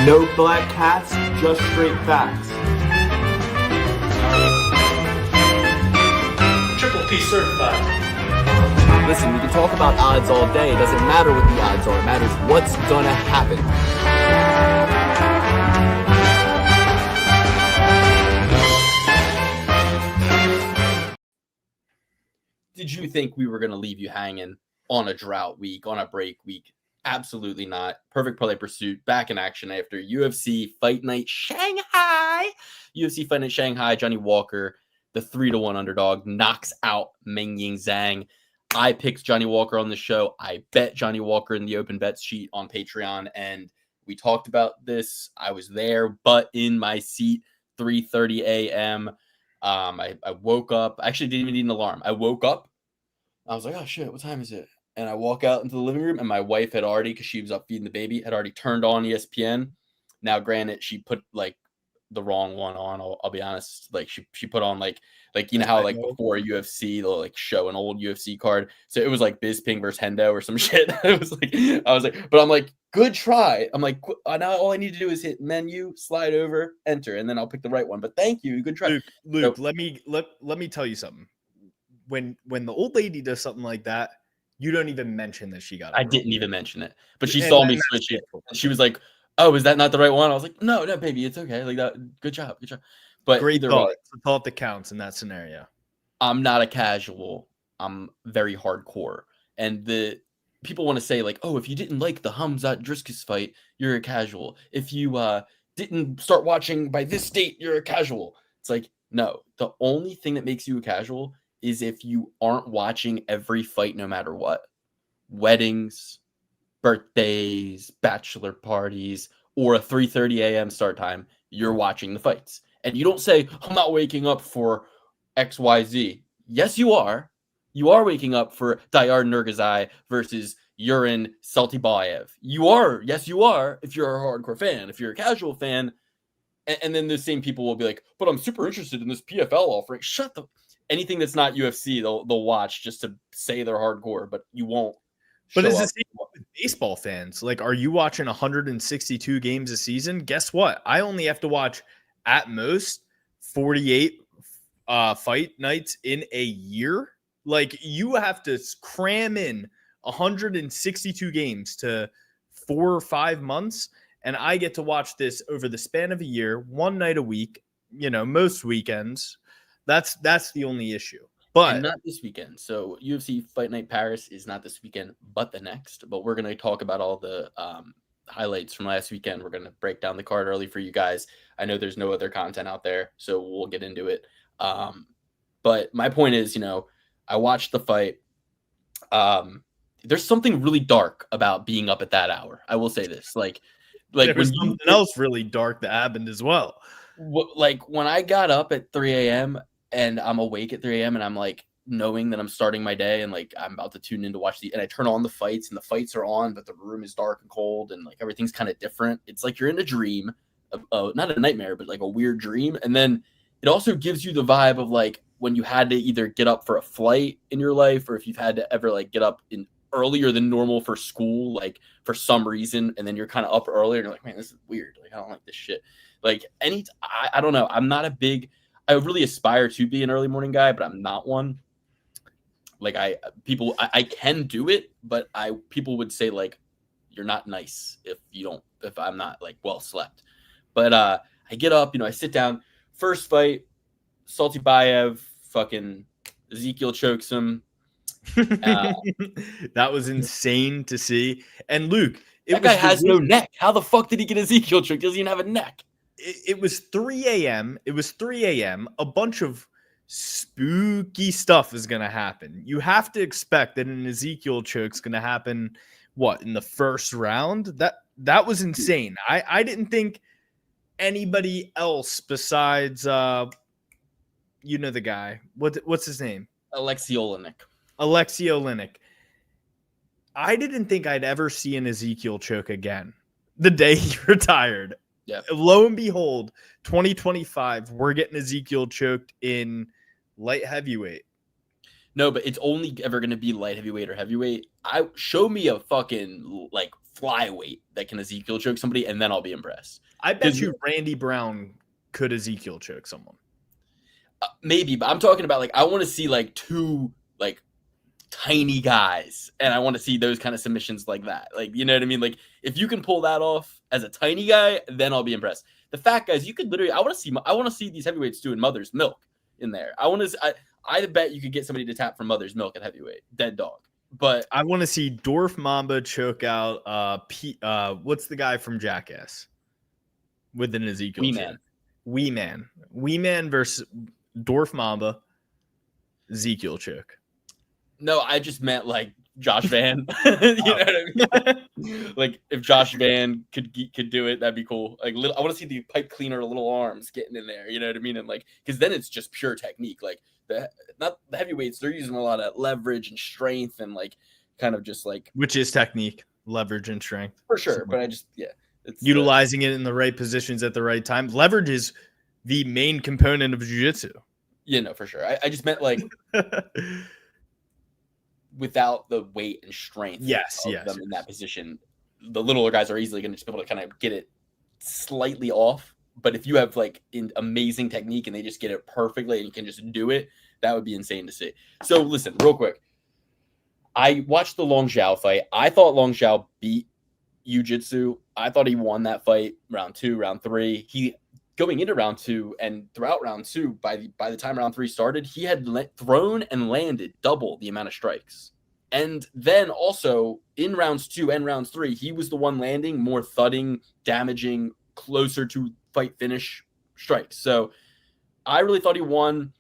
No black cats, just straight facts. Triple P certified. Listen, we can talk about odds all day. It doesn't matter what the odds are. It matters what's gonna happen. Did you think we were gonna leave you hanging on a drought week, on a break week? Absolutely not. Perfect Parlay Pursuit back in action after UFC Fight Night Shanghai. UFC Fight Night Shanghai, Johnny Walker, the 3-1 underdog, knocks out Meng Ying Zhang. I picked Johnny Walker on the show. I bet Johnny Walker in the open bets sheet on Patreon, and we talked about this. I was there, but in my seat, 3:30 a.m. I woke up. I actually didn't even need an alarm. I woke up. I was like, oh, shit, what time is it? And I walk out into the living room, and my wife had already, because she was up feeding the baby, had already turned on ESPN. Now, granted, she put like the wrong one on. I'll be honest. Like she put on like you know how like before UFC they'll like show an old UFC card. So it was like Bisping versus Hendo or some shit. I was like, but I'm like, good try. I'm like, now all I need to do is hit menu, slide over, enter, and then I'll pick the right one. But thank you, good try. Luke, so, let me tell you something. When the old lady does something like that, you don't even mention that she got it. I didn't even mention it, but she saw me switch it. She was like, "Oh, is that not the right one?" I was like, "No, baby, it's okay. Like that. Good job." But great thought. It's the thought that counts in that scenario. I'm not a casual. I'm very hardcore, and the people want to say like, "Oh, if you didn't like the Hamzat Driscus fight, you're a casual. If you didn't start watching by this date, you're a casual." It's like, no. The only thing that makes you a casual is if you aren't watching every fight, no matter what. Weddings, birthdays, bachelor parties, or a 3:30 a.m. start time, you're watching the fights. And you don't say, I'm not waking up for XYZ. Yes, you are. You are waking up for Dayar Nurgazai versus Yurin Saltybayev. You are. Yes, you are, if you're a hardcore fan. If you're a casual fan, and then the same people will be like, but I'm super interested in this PFL offering. Shut the... Anything that's not UFC, they'll watch just to say they're hardcore, but you won't. But it's the same with baseball fans. Like, are you watching 162 games a season? Guess what? I only have to watch at most 48 fight nights in a year. Like, you have to cram in 162 games to 4 or 5 months, and I get to watch this over the span of a year, one night a week, most weekends. That's the only issue. But and not this weekend. So UFC Fight Night Paris is not this weekend, but the next. But we're going to talk about all the highlights from last weekend. We're going to break down the card early for you guys. I know there's no other content out there, so we'll get into it. But my point is, I watched the fight. There's something really dark about being up at that hour. I will say this. Like there's something else really dark that happened as well. Like when I got up at 3 a.m., and I'm awake at 3 a.m. and I'm like knowing that I'm starting my day and like I'm about to tune in to watch and I turn on the fights and the fights are on, but the room is dark and cold and like everything's kind of different. It's like you're in a dream, not a nightmare, but like a weird dream. And then it also gives you the vibe of like when you had to either get up for a flight in your life or if you've had to ever like get up in earlier than normal for school, like for some reason, and then you're kind of up earlier and you're like, man, this is weird. Like I don't like this shit. Like I don't know. I'm not a big. I really aspire to be an early morning guy, but I'm not one. Like I can do it, but people would say like, you're not nice if I'm not like well slept. But I get up, I sit down. First fight, Saltybayev, fucking Ezekiel chokes him. That was insane to see. And Luke, that guy has no neck. How the fuck did he get Ezekiel choked? Doesn't even have a neck. It was 3 a.m. It was 3 a.m. A bunch of spooky stuff is going to happen. You have to expect that an Ezekiel choke's going to happen, in the first round? That was insane. I didn't think anybody else besides, the guy. What's his name? Alexei Oleinik. I didn't think I'd ever see an Ezekiel choke again the day he retired. Yeah. Lo and behold, 2025, we're getting Ezekiel choked in light heavyweight. No, but it's only ever going to be light heavyweight or heavyweight. Show me a fucking like flyweight that can Ezekiel choke somebody, and then I'll be impressed. I bet you Randy Brown could Ezekiel choke someone. Maybe, but I'm talking about like I want to see like two like tiny guys, and I want to see those kind of submissions like that. Like, you know what I mean? Like if you can pull that off as a tiny guy, then I'll be impressed. The fat guys, you could literally. I want to see these heavyweights doing mother's milk in there. I bet you could get somebody to tap for mother's milk at heavyweight, dead dog. But I want to see Dorf Mamba choke out what's the guy from Jackass with an Ezekiel choke? Wee Man versus Dorf Mamba Ezekiel choke. No, I just meant like Josh Van. You know what I mean? Like if Josh Van could do it, that'd be cool. Like I want to see the pipe cleaner little arms getting in there. You know what I mean? And like because then it's just pure technique. Like not the heavyweights, they're using a lot of leverage and strength and like kind of just like which is technique, leverage and strength for sure. But I just it's utilizing it in the right positions at the right time. Leverage is the main component of jiu-jitsu. Yeah, no, for sure. I just meant like without the weight and strength of them in that position, the littler guys are easily going to just be able to kind of get it slightly off. But if you have like amazing technique and they just get it perfectly and you can just do it, that would be insane to see. So listen, real quick. I watched the Long Zhao fight. I thought Long Zhao beat Jiu-Jitsu. I thought he won that fight round 2, round 3. He going into round 2 and throughout round 2, by the time round 3 started, he had thrown and landed double the amount of strikes. And then also in rounds 2 and rounds 3, he was the one landing more thudding, damaging, closer to fight finish strikes. So I really thought he won.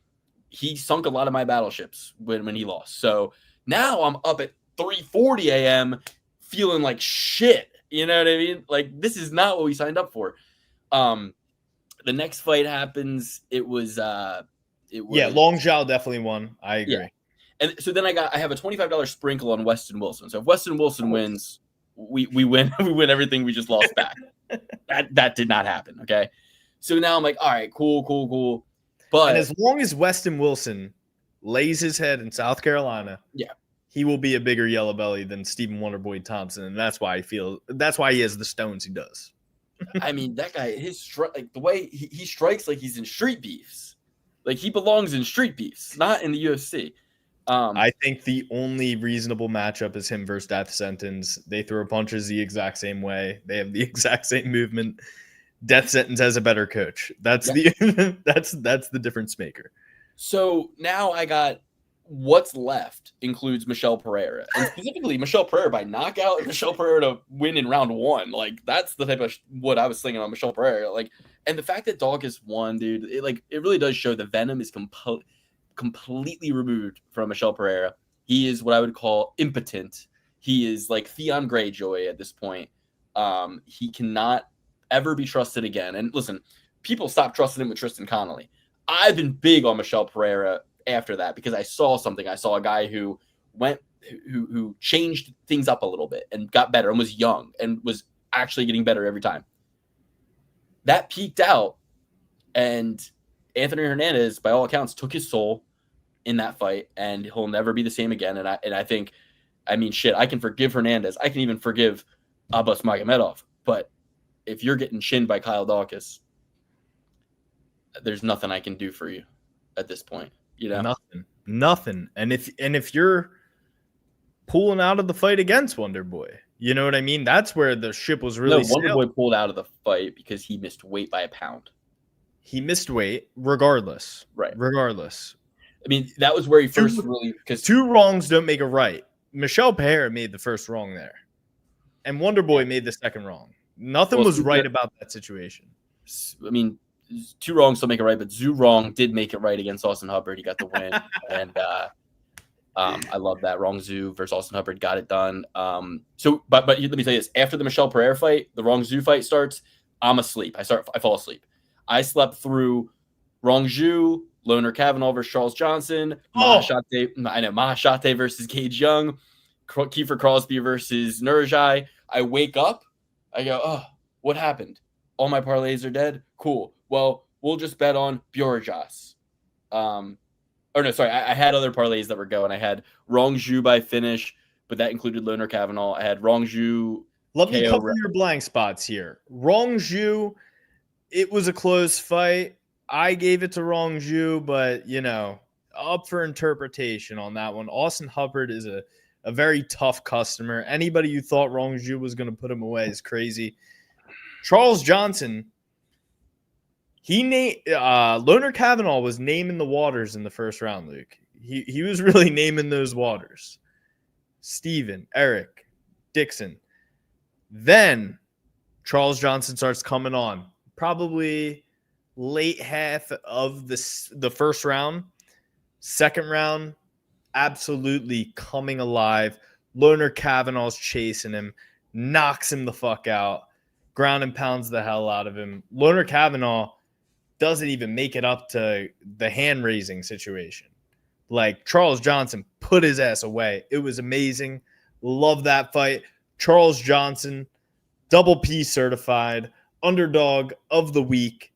He sunk a lot of my battleships when he lost. So now I'm up at 3:40 a.m. feeling like shit. You know what I mean? Like this is not what we signed up for. The next fight happens. It was Long Zhao definitely won. I agree. Yeah. And so then I have a $25 sprinkle on Weston Wilson. So if Weston Wilson wins, we win. We win everything we just lost back. That did not happen. Okay. So now I'm like, all right, cool. But and as long as Weston Wilson lays his head in South Carolina, he will be a bigger yellow belly than Stephen Wonderboy Thompson, and that's why he has the stones he does. I mean, that guy, like the way he strikes, like he's in street beefs. Like he belongs in street beefs, not in the UFC. I think the only reasonable matchup is him versus Death Sentence. They throw punches the exact same way. They have the exact same movement. Death Sentence has a better coach. That's the difference maker. So now I got what's left includes Michelle Pereira, and specifically Michelle Pereira by knockout and Michelle Pereira to win in round 1. Like that's the type of what I was thinking on Michelle Pereira. Like, and the fact that Dog has won, dude, it really does show the venom is completely removed from Michelle Pereira. He is what I would call impotent. He is like Theon Greyjoy at this point. He cannot ever be trusted again. And listen, people stopped trusting him with Tristan Connolly. I've been big on Michelle Pereira after that because I saw something. I saw a guy who changed things up a little bit and got better and was young and was actually getting better every time. That peaked out, and Anthony Hernandez, by all accounts, took his soul in that fight, and he'll never be the same again. And I think, I mean, shit, I can forgive Hernandez. I can even forgive Abbas Magomedov. But if you're getting shinned by Kyle Dawkins, there's nothing I can do for you at this point. You know, nothing. And if you're pulling out of the fight against Wonder Boy, you know what I mean? That's where the ship was really. No, Wonder Boy pulled out of the fight because he missed weight by a pound. He missed weight, regardless. Right. Regardless. I mean, that was where he first really because 2 wrongs don't make a right. Michelle Pereira made the first wrong there, and Wonder Boy made the second wrong. Nothing was right about that situation. I mean, 2 wrongs don't make it right, but Zhu Wrong did make it right against Austin Hubbard. He got the win, and I love that. Wrong Zhu versus Austin Hubbard got it done. So, but let me tell you this: after the Michelle Pereira fight, the Wrong Zhu fight starts. I'm asleep. I fall asleep. I slept through Wrong Zhu, Loner Kavanaugh versus Charles Johnson, Mahashate versus Gage Young, Kiefer Crosby versus Nurjai. I wake up. I go, oh, what happened? All my parlays are dead? Cool. Well, we'll just bet on Bjorjas. Or no, sorry, I had other parlays that were going. I had Rongju by finish, but that included Loner Kavanaugh. I had Rongju. Let me KO cover your blank spots here. Rongju, it was a close fight. I gave it to Rongju, but, up for interpretation on that one. Austin Hubbard is a very tough customer. Anybody who thought Rongju was going to put him away is crazy. Charles Johnson, Loner Kavanaugh was naming the waters in the first round, Luke. He was really naming those waters. Steven, Eric, Dixon. Then Charles Johnson starts coming on. Probably late half of the first round. Second round, absolutely coming alive. Loner Kavanaugh's chasing him, knocks him the fuck out, ground and pounds the hell out of him. Loner Kavanaugh doesn't even make it up to the hand-raising situation. Like, Charles Johnson put his ass away. It was amazing. Love that fight. Charles Johnson, double P certified, underdog of the week.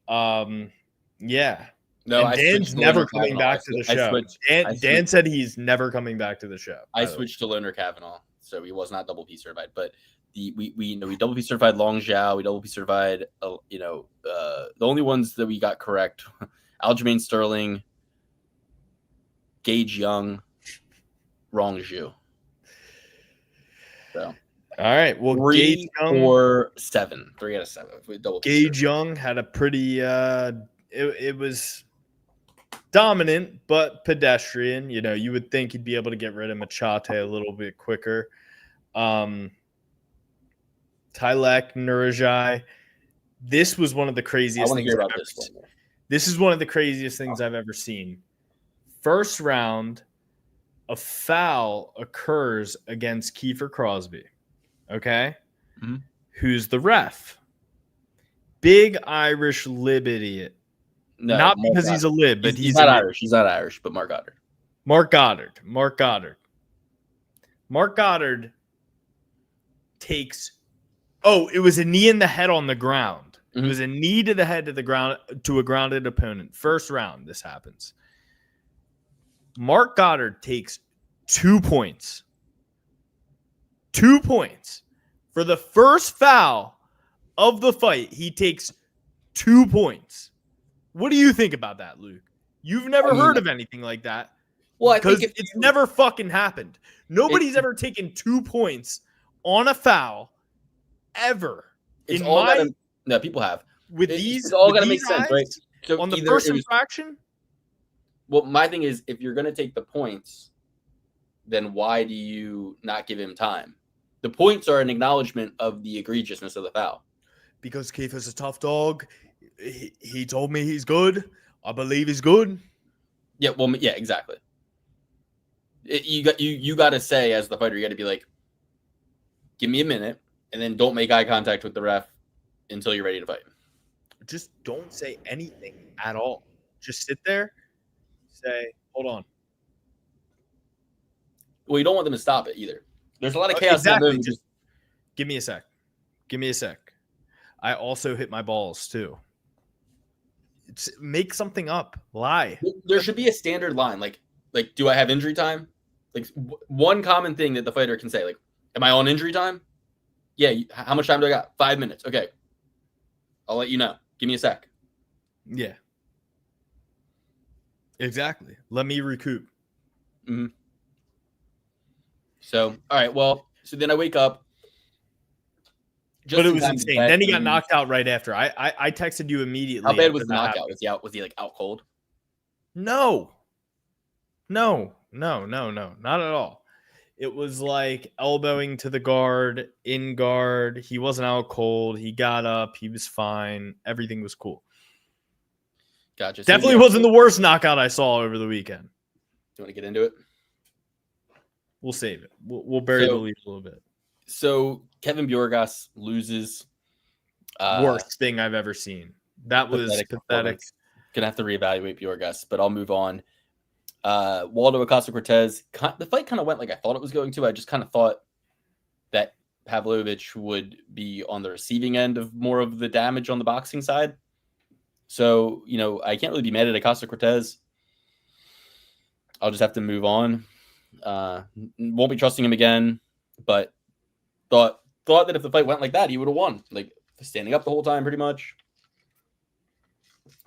Yeah. No, and Dan's never coming back to the show. Dan said he's never coming back to the show. I switched to Loner Kavanaugh, so he was not double P certified. But we double P certified Long Zhao, we double P certified. The only ones that we got correct: Aljamain Sterling, Gage Young, Rongju. So. All right. Well, 3 or 7. 3 out of 7. Gage Young had a pretty it was dominant but pedestrian. You would think he'd be able to get rid of Machate a little bit quicker. Tylek, Nurajai. This was one of the craziest things I've ever seen. This is one of the craziest things I've ever seen. First round, a foul occurs against Kiefer Crosby. Okay? Mm-hmm. Who's the ref? Big Irish lib idiot. No, not because he's a lib, but he's not Irish. He's not Irish, but Mark Goddard. Mark Goddard takes. Oh, it was a knee in the head on the ground. Mm-hmm. It was a knee to the head of the ground to a grounded opponent. First round, this happens. Mark Goddard takes 2 points. 2 points. For the first foul of the fight, he takes 2 points. What do you think about that, Luke? You've never heard of anything like that. Well, because it's never fucking happened. Nobody's ever taken 2 points on a foul ever. No, people have. It's all got to make sense, right? So on the first infraction? Well, my thing is, if you're going to take the points, then why do you not give him time? The points are an acknowledgement of the egregiousness of the foul. Because Kiefer's a tough dog. He told me he's good. I believe he's good. Yeah, well, yeah, exactly. You got to say, as the fighter, you got to be like, give me a minute, and then don't make eye contact with the ref until you're ready to fight. Just don't say anything at all. Just sit there, say, hold on. Well, you don't want them to stop it either. There's a lot of chaos. Exactly. Just give me a sec. I also hit my balls too. Make something up. Lie. There should be a standard line. Like, do I have injury time? Like, one common thing that the fighter can say, like, am I on injury time? Yeah. How much time do I got? 5 minutes. Okay. I'll let you know. Give me a sec. Yeah. Exactly. Let me recoup. Mm-hmm. So, all right. Well, so then I wake up. But it was insane. Then he got knocked out right after. I texted you immediately. How bad was the knockout? Was he out? Was he like out cold? No, not at all. It was like elbowing to the guard, in guard. He wasn't out cold. He got up. He was fine. Everything was cool. Gotcha. Definitely wasn't the worst knockout I saw over the weekend. Do you want to get into it? We'll save it. We'll bury the lead a little bit. So Kevin Bjorgas loses. Worst thing I've ever seen. That was pathetic. Gonna have to reevaluate Bjorgas, but I'll move on. Waldo Acosta-Cortez. The fight kind of went like I thought it was going to. I just kind of thought that Pavlovich would be on the receiving end of more of the damage on the boxing side. So, I can't really be mad at Acosta-Cortez. I'll just have to move on. Won't be trusting him again, but thought that if the fight went like that, he would have won. Like standing up the whole time, pretty much.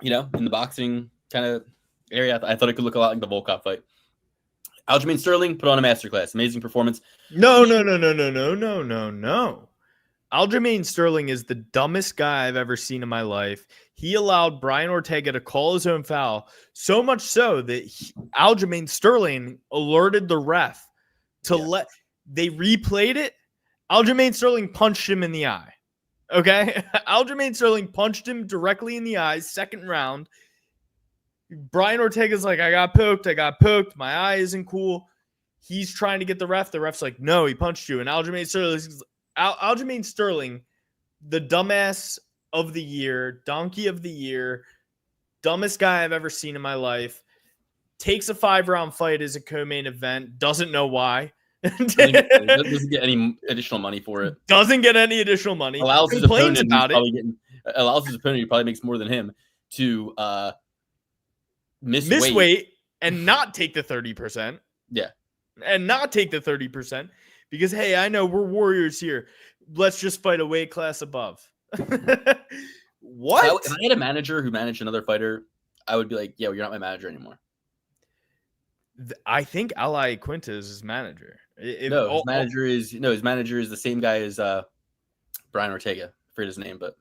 You know, in the boxing kind of area, I thought it could look a lot like the Volkov fight. Aljamain Sterling put on a masterclass. Amazing performance. No. Aljamain Sterling is the dumbest guy I've ever seen in my life. He allowed Brian Ortega to call his own foul, so much so that Aljamain Sterling alerted the ref to they replayed it. Aljamain Sterling punched him in the eye. Okay? Aljamain Sterling punched him directly in the eyes, second round. Brian Ortega's like, I got poked. My eye isn't cool. He's trying to get the ref. The ref's like, no, he punched you. And Aljamain Sterling, the dumbass of the year, donkey of the year, dumbest guy I've ever seen in my life, takes a 5-round fight as a co-main event, doesn't know why. Doesn't get any additional money for it. Doesn't get any additional money. Allows his opponent who probably makes more than him to miss weight and not take the 30%. Yeah. And not take the 30% because, hey, I know we're warriors here. Let's just fight a weight class above. What? If I had a manager who managed another fighter, I would be like, yeah, well, you're not my manager anymore. I think Ally Quinta is his manager. His manager is the same guy as Brian Ortega. I forget his name, but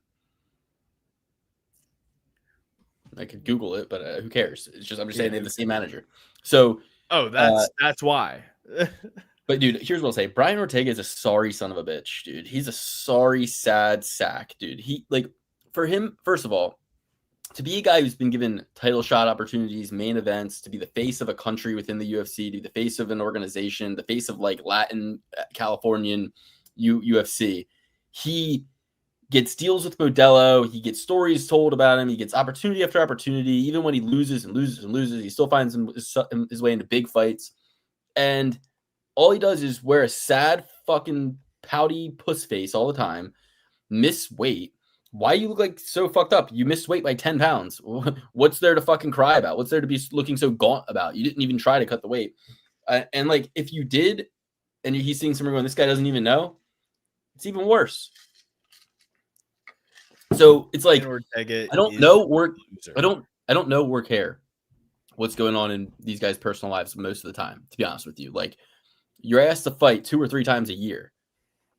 I could Google it, but who cares? I'm just saying they have the same manager. So, that's why. But dude, here's what I'll say: Brian Ortega is a sorry son of a bitch, dude. He's a sorry, sad sack, dude. For him, first of all, to be a guy who's been given title shot opportunities, main events, to be the face of a country within the UFC, to be the face of an organization, the face of like Latin, Californian UFC, he gets deals with Modelo. He gets stories told about him. He gets opportunity after opportunity. Even when he loses, he still finds his way into big fights. And all he does is wear a sad fucking pouty puss face all the time, miss weight. Why you look like so fucked up? You missed weight by 10 pounds. What's there to fucking cry about? What's there to be looking so gaunt about? You didn't even try to cut the weight. And like, if you did, and he's seeing someone going, this guy doesn't even know, it's even worse. So it's like, I don't know or care what's going on in these guys' personal lives most of the time, to be honest with you. Like, you're asked to fight 2 or 3 times a year,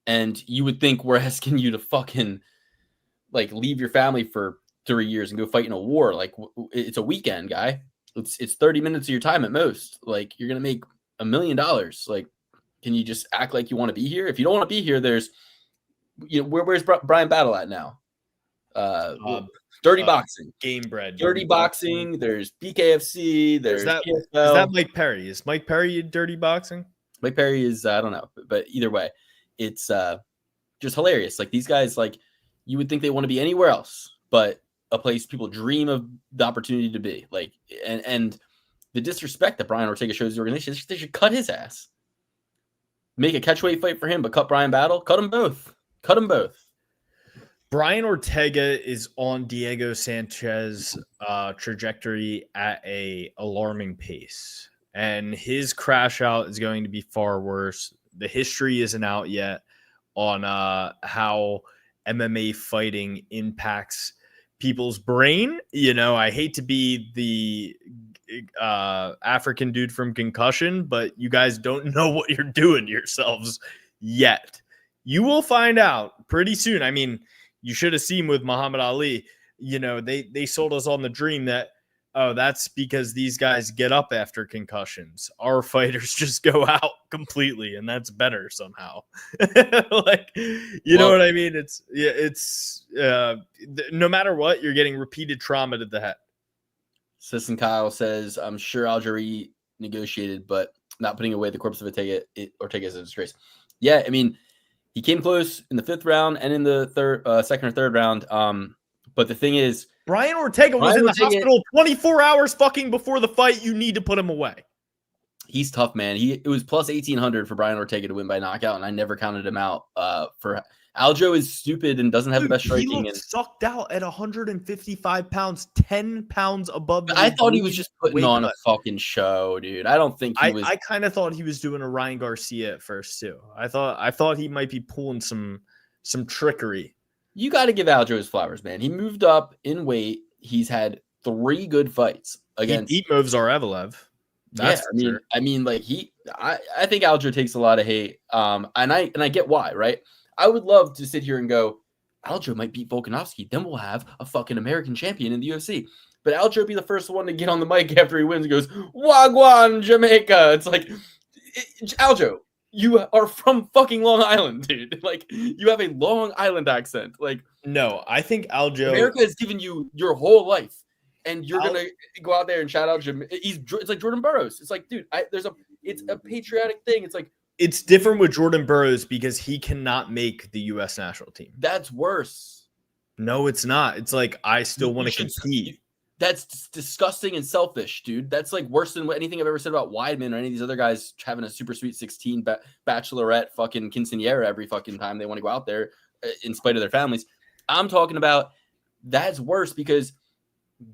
and you would think we're asking you to fucking like leave your family for 3 years and go fight in a war. Like, it's a weekend, guy. It's 30 minutes of your time at most. Like, you're gonna make $1 million. Like, can you just act like you want to be here? If you don't want to be here, there's, where's Brian Battle at now? Dirty Boxing, Game Bread, Dirty Boxing. There's BKFC. Is that Mike Perry? Is Mike Perry Dirty Boxing? Mike Perry is, I don't know, but either way, it's just hilarious. Like, these guys, like, you would think they want to be anywhere else but a place people dream of the opportunity to be. Like, and the disrespect that Brian Ortega shows the organization, they should cut his ass. Make a catchweight fight for him, but cut Brian Battle. Cut them both. Brian Ortega is on Diego Sanchez trajectory at a alarming pace, and his crash out is going to be far worse. The history isn't out yet on how MMA fighting impacts people's brain. I hate to be the African dude from Concussion, but you guys don't know what you're doing to yourselves yet. You will find out pretty soon. I mean, you should have seen with Muhammad Ali, they sold us on the dream that, oh, that's because these guys get up after concussions. Our fighters just go out completely, and that's better somehow. Like, know what I mean? It's no matter what, you're getting repeated trauma to the head. Sisson Kyle says, I'm sure Algeria negotiated, but not putting away the corpse of Ortega is a disgrace. Yeah, I mean, he came close in the 5th round and in the second or third round. But the thing is, Brian Ortega was in the hospital 24 hours fucking before the fight. You need to put him away. He's tough, man. It was plus 1,800 for Brian Ortega to win by knockout, and I never counted him out for Aljo is stupid and doesn't have the best He striking. looked And sucked out at 155 pounds, 10 pounds above the I thought he was league just putting weight on a cut. fucking show, dude. I don't think he was. I kind of thought he was doing a Ryan Garcia at first too. I thought he might be pulling some trickery. You got to give Aljo his flowers, man. He moved up in weight. He's had 3 good fights against. He beat Mov Zarevelev. That's I mean, like I think Aljo takes a lot of hate. And I get why, right? I would love to sit here and go, Aljo might beat Volkanovski. Then we'll have a fucking American champion in the UFC. But Aljo be the first one to get on the mic after he wins and goes, Wagwan, Jamaica. It's like, Aljo, you are from fucking Long Island, dude. Like, you have a Long Island accent. Like, no, I think Aljo. America has given you your whole life. And you're gonna go out there and shout out Jim. It's like Jordan Burroughs. It's like, dude, it's a patriotic thing. It's like it's different with Jordan Burroughs because he cannot make the U.S. national team. That's worse. No, it's not. It's like I still want to compete. That's disgusting and selfish, dude. That's like worse than anything I've ever said about Weidman or any of these other guys having a super sweet 16 bachelorette fucking quinceanera every fucking time they want to go out there in spite of their families. I'm talking about that's worse because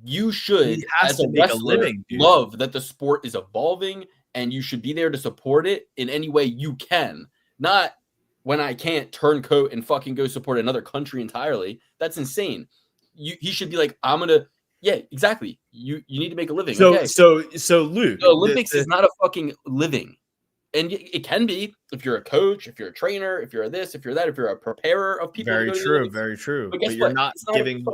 you should, as a wrestler, love that the sport is evolving and you should be there to support it in any way you can. Not when I can't turn coat and fucking go support another country entirely. That's insane. He should be like, I'm going to, yeah, exactly. You need to make a living. So Luke, the Olympics is not a fucking living. And it can be if you're a coach, if you're a trainer, if you're this, if you're that, if you're a preparer of people. Very true. Very true. But you're not giving.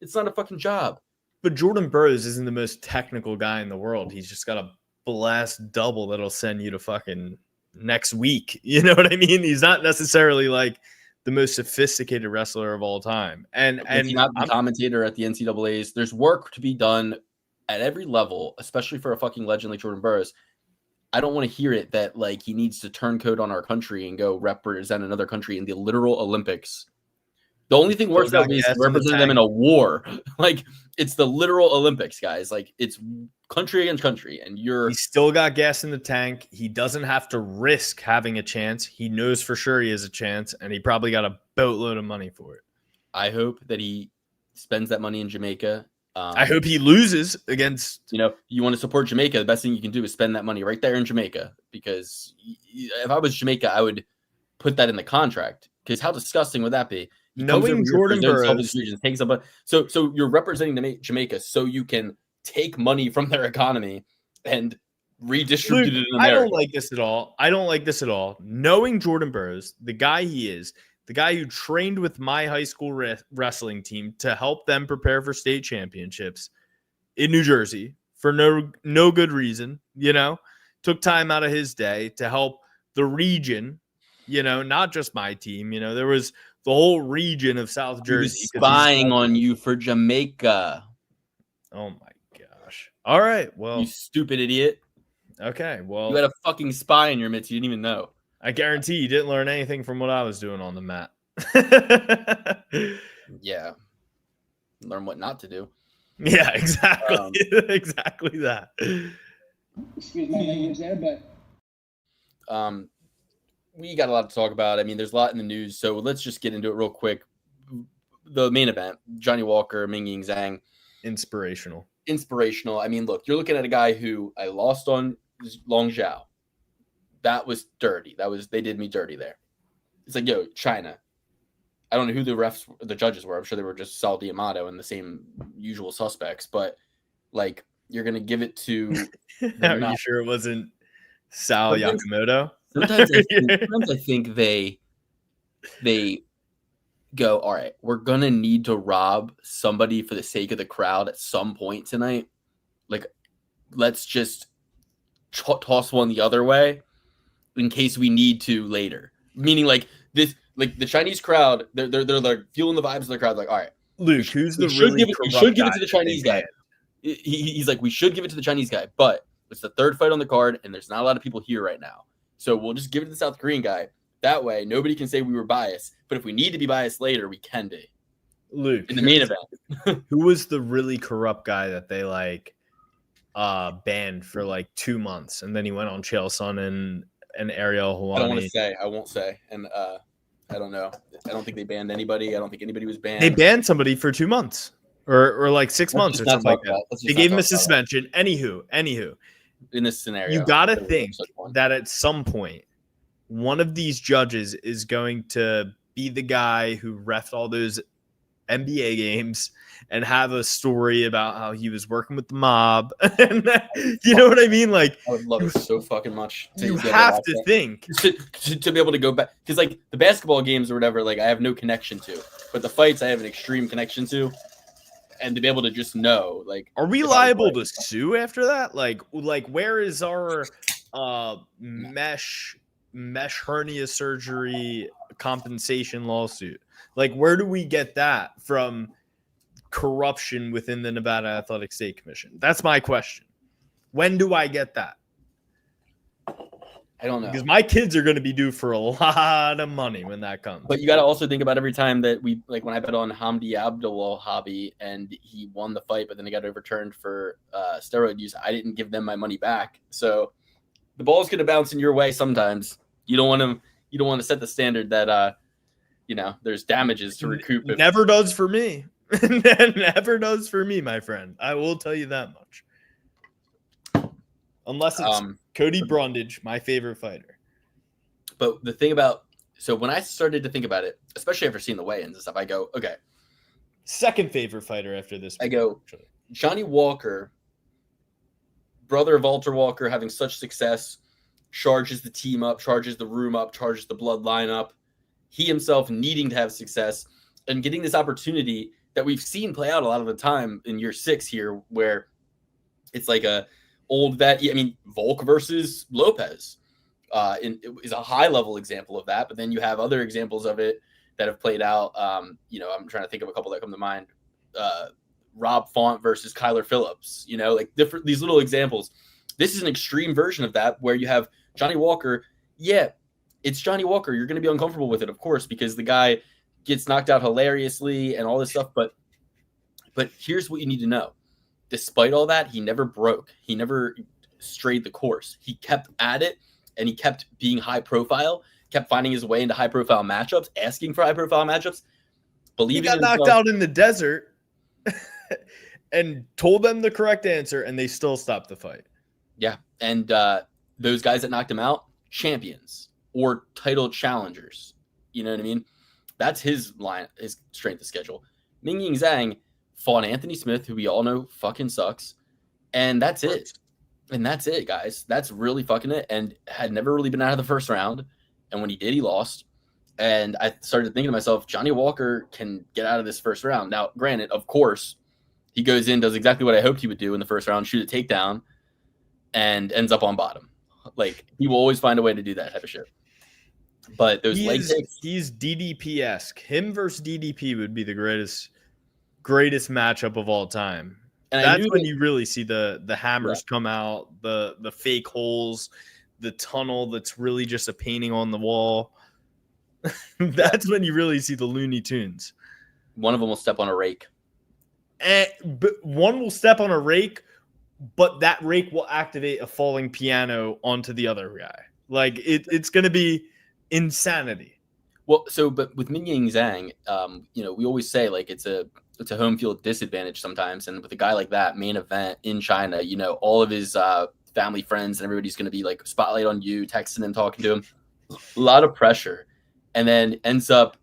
It's not a fucking job. But Jordan Burroughs isn't the most technical guy in the world. He's just got a blast double that'll send you to fucking next week. You know what I mean? He's not necessarily like the most sophisticated wrestler of all time. And he's not the commentator at the NCAAs. There's work to be done at every level, especially for a fucking legend like Jordan Burroughs. I don't want to hear it that like he needs to turn coat on our country and go represent another country in the literal Olympics. The only thing worse about me is representing them in a war. Like, it's the literal Olympics, guys. Like, it's country against country, and he's still got gas in the tank. He doesn't have to risk having a chance. He knows for sure he has a chance, and he probably got a boatload of money for it. I hope that he spends that mony in Jamaica. I hope he loses against. You want to support Jamaica. The best thing you can do is spend that money right there in Jamaica. Because if I was Jamaica, I would put that in the contract. Because how disgusting would that be? Knowing Jordan Burroughs, so you're representing Jamaica, so you can take money from their economy and redistribute it in America. I don't like this at all. Knowing Jordan Burroughs, the guy he is, the guy who trained with my high school wrestling team to help them prepare for state championships in New Jersey for no good reason, took time out of his day to help the region, not just my team. There was the whole region of South Jersey. He was spying on you for Jamaica. Oh my gosh. All right. Well, you stupid idiot. Okay. Well, you had a fucking spy in your midst. You didn't even know. I guarantee you didn't learn anything from what I was doing on the mat. Yeah. Learn what not to do. Yeah, exactly. Exactly that. Excuse my language there, but we got a lot to talk about. I mean, there's a lot in the news, so let's just get into it real quick. The main event, Johnny Walker, Mingying Zhang. Inspirational. I mean, look, you're looking at a guy who I lost on Long Zhao. That was dirty. They did me dirty there. It's like, yo, China. I don't know who the judges were. I'm sure they were just Sal D'Amato and the same usual suspects, but like, you're going to give it to. Are you sure it wasn't Sal Yakamoto? Sometimes I think they go, all right, we're going to need to rob somebody for the sake of the crowd at some point tonight. Like, let's just toss one the other way in case we need to later. Meaning like this, like the Chinese crowd, they're like feeling the vibes of the crowd. Like, all right, Luke, who's the we should give it to the Chinese guy. He's like, we should give it to the Chinese guy, but it's the third fight on the card, and there's not a lot of people here right now. So we'll just give it to the South Korean guy. That way, nobody can say we were biased. But if we need to be biased later, we can be. Luke, in the main event. Who was the really corrupt guy that they banned for like 2 months, and then he went on Chael Sonnen and Ariel Helwani? I won't say. And I don't know. I don't think they banned anybody. I don't think anybody was banned. They banned somebody for 2 months or like 6 months or something like that. They gave him a suspension. Anywho, in this scenario, you got to think that at some point, one of these judges is going to be the guy who reffed all those NBA games and have a story about how he was working with the mob. And you know what I mean? Like, I would love it so fucking much. You have to think to be able to go back, because like the basketball games or whatever, like I have no connection to, but the fights I have an extreme connection to, and to be able to just know, like, are we liable to sue after that? Like where is our mesh hernia surgery compensation lawsuit? Like, where do we get that from corruption within the Nevada Athletic State Commission? That's my question. When do I get that? I don't know. Because my kids are going to be due for a lot of money when that comes. But you got to also think about every time that we, like when I bet on Hamdi Abdulwahabi and he won the fight, but then he got overturned for steroid use, I didn't give them my money back. So the ball's going to bounce in your way sometimes. You don't want to set the standard that, there's damages to recoup. Never does for me. Never does for me, my friend. I will tell you that much. Unless it's Cody Brundage, my favorite fighter. But the thing about, so when I started to think about it, especially after seeing the weigh-ins and stuff, I go, okay. Second favorite fighter after this. I go, Johnny Walker, brother of Walter Walker, having such success, charges the team up, charges the room up, charges the bloodline up. He himself needing to have success and getting this opportunity that we've seen play out a lot of the time in year 6 here, where it's like a old vet. I mean, Volk versus Lopez is a high level example of that. But then you have other examples of it that have played out. I'm trying to think of a couple that come to mind. Rob Font versus Kyler Phillips, like different, these little examples. This is an extreme version of that where you have Johnny Walker. Yeah, it's Johnny Walker. You're going to be uncomfortable with it, of course, because the guy gets knocked out hilariously and all this stuff. But here's what you need to know. Despite all that, he never broke. He never strayed the course. He kept at it, and he kept being high profile, kept finding his way into high profile matchups, asking for high profile matchups. He got knocked out in the desert and told them the correct answer, and they still stopped the fight. Yeah, and those guys that knocked him out, champions or title challengers. You know what I mean? That's his line, his strength of schedule. Mingying Zhang fought Anthony Smith, who we all know fucking sucks, and that's it. And that's it, guys. That's really fucking it. And had never really been out of the first round. And when he did, he lost. And I started thinking to myself, Johnny Walker can get out of this first round. Now, granted, of course, he goes in, does exactly what I hoped he would do in the first round, shoot a takedown, and ends up on bottom. Like, he will always find a way to do that type of shit. But those leg kicks. He's DDP-esque. Him versus DDP would be the greatest matchup of all time. And that's when you really see the hammers come out, the fake holes, the tunnel that's really just a painting on the wall. That's when you really see the Looney Tunes. One of them will step on a rake. But one will step on a rake, but that rake will activate a falling piano onto the other guy. Like, it's going to be insanity. Well, but with Mingying Zhang, we always say, like, it's a home field disadvantage sometimes. And with a guy like that, main event in China, all of his family, friends, and everybody's going to be like spotlight on you, texting him, talking to him. A lot of pressure. And then ends up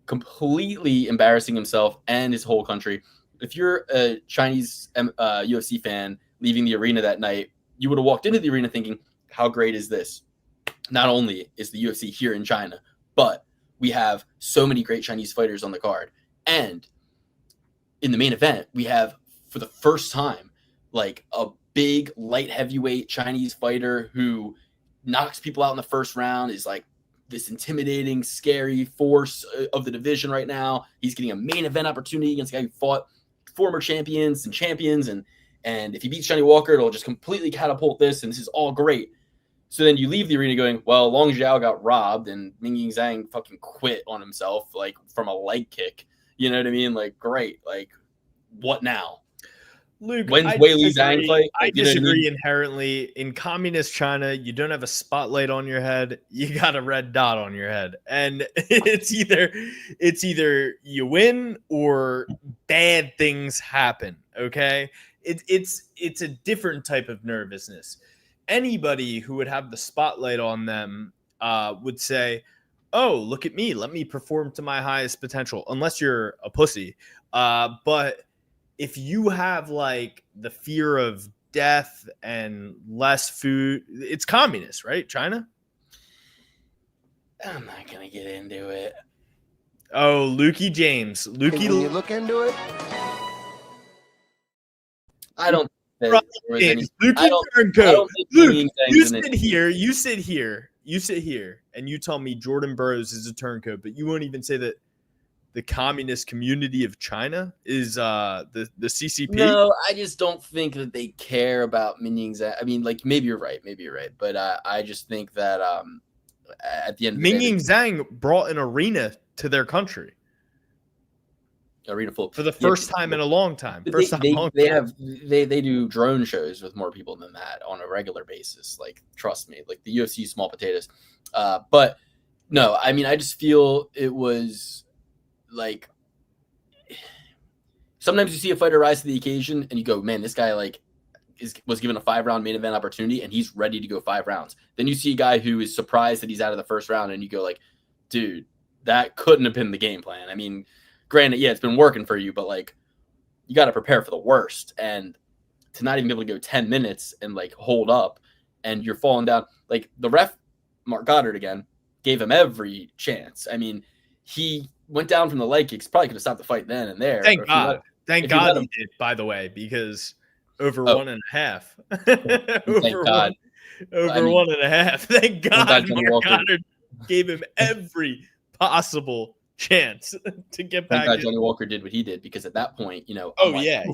completely embarrassing himself and his whole country. If you're a Chinese UFC fan leaving the arena that night, you would have walked into the arena thinking, how great is this? Not only is the UFC here in China, but we have so many great Chinese fighters on the card. And in the main event, we have, for the first time, like a big light heavyweight Chinese fighter who knocks people out in the first round, is like this intimidating, scary force of the division right now. He's getting a main event opportunity against a guy who fought former champions. And if he beats Johnny Walker, it'll just completely catapult this, and this is all great. So then you leave the arena going, well, Long Zhao got robbed and Mingying Zhang fucking quit on himself, like from a leg kick. You know what I mean? Like, great. Like, what now? Luke, When's I Wei Li Zhang disagree. fight? I Like, you know what I disagree mean? inherently. In communist China, you don't have a spotlight on your head. You got a red dot on your head, and it's either you win or bad things happen. Okay, it's a different type of nervousness. Anybody who would have the spotlight on them would say, "Oh, look at me! Let me perform to my highest potential." Unless you're a pussy, but if you have like the fear of death and less food, it's communist, right? China. I'm not gonna get into it. Oh, Lukey James. Lukey. When you look into it, I don't think Right, there was any. Lukey I don't Turncoat. think Luke, Ying Zhang's you an sit here. You sit here. You sit here, and you tell me Jordan Burroughs is a turncoat, but you won't even say that the communist community of China is the CCP. No, I just don't think that they care about Min Zhang. I mean, like maybe you're right, but I just think that at the end of the day, Zhang brought an arena to their country arena full for the first time in a long time. But First time in a long they time. have they do drone shows with more people than that on a regular basis. Like, trust me, like the UFC is small potatoes. But no, I mean, I just feel it was like sometimes you see a fighter rise to the occasion and you go, man, this guy like was given a 5-round main event opportunity and he's ready to go 5 rounds. Then you see a guy who is surprised that he's out of the first round and you go like, dude, that couldn't have been the game plan. I mean, granted, yeah, it's been working for you, but like you got to prepare for the worst. And to not even be able to go 10 minutes and like hold up and you're falling down, like the ref, Mark Goddard again, gave him every chance. I mean, he went down from the leg kicks, probably could have stopped the fight then and there. Thank God. Thank God he he did, by the way, because over 1.5. Thank God. Over 1.5. Thank God Mark Walker. Goddard gave him every possible chance to get back. Thank God Johnny Walker did what he did, because at that point, you know,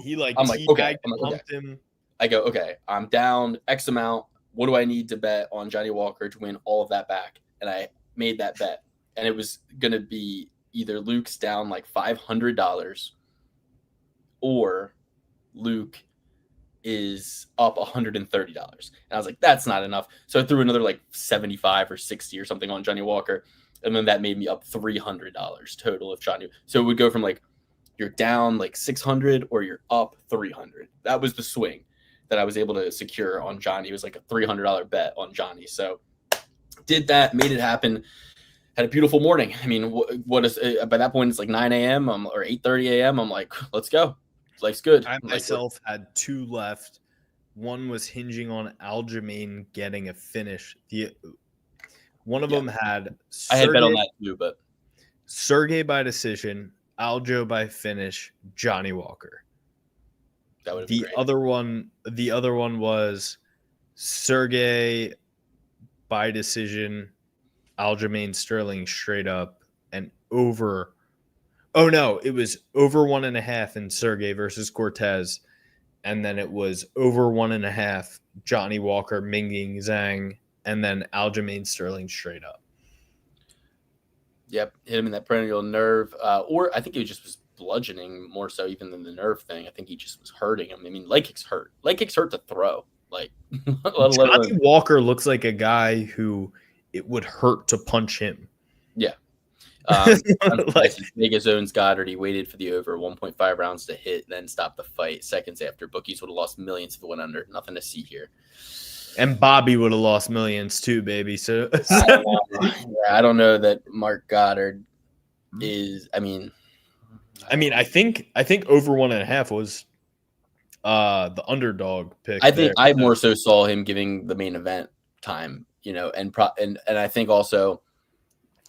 he like I'm like, okay, pumped him. I go, okay, I'm down X amount. What do I need to bet on Johnny Walker to win all of that back? And I made that bet. And it was going to be either Luke's down like $500 or Luke is up $130. And I was like, that's not enough. So I threw another like 75 or 60 or something on Johnny Walker. And then that made me up $300 total of Johnny. So it would go from like, you're down like 600 or you're up 300. That was the swing that I was able to secure on Johnny. It was like a $300 bet on Johnny. So did that, made it happen. Had a beautiful morning. I mean, what is by that point? It's like 9 a.m. Or 8:30 a.m. I'm like, let's go. Life's good. I myself had 2 left. One was hinging on Aljamain getting a finish. One of them had I had bet on that too, but Sergey by decision, Aljo by finish, Johnny Walker. That would the great. The other one was Sergey by decision, Aljamain Sterling straight up and over. Oh no, it was over 1.5 in Sergey versus Cortez, and then it was over 1.5 Johnny Walker, Minging Zhang, and then Aljamain Sterling straight up. Yep, hit him in that perennial nerve, or I think he just was bludgeoning more so even than the nerve thing. I think he just was hurting him. I mean, leg kicks hurt. Leg kicks hurt to throw. Like Johnny Walker looks like a guy who it would hurt to punch him. Yeah. Vegas owns Goddard. He waited for the over 1.5 rounds to hit, then stopped the fight. Seconds after, bookies would have lost millions if it went under. Nothing to see here. And Bobby would have lost millions too, baby. So I don't know that Mark Goddard is. I think over 1.5 was the underdog pick. I think I more so saw him giving the main event time, and I think also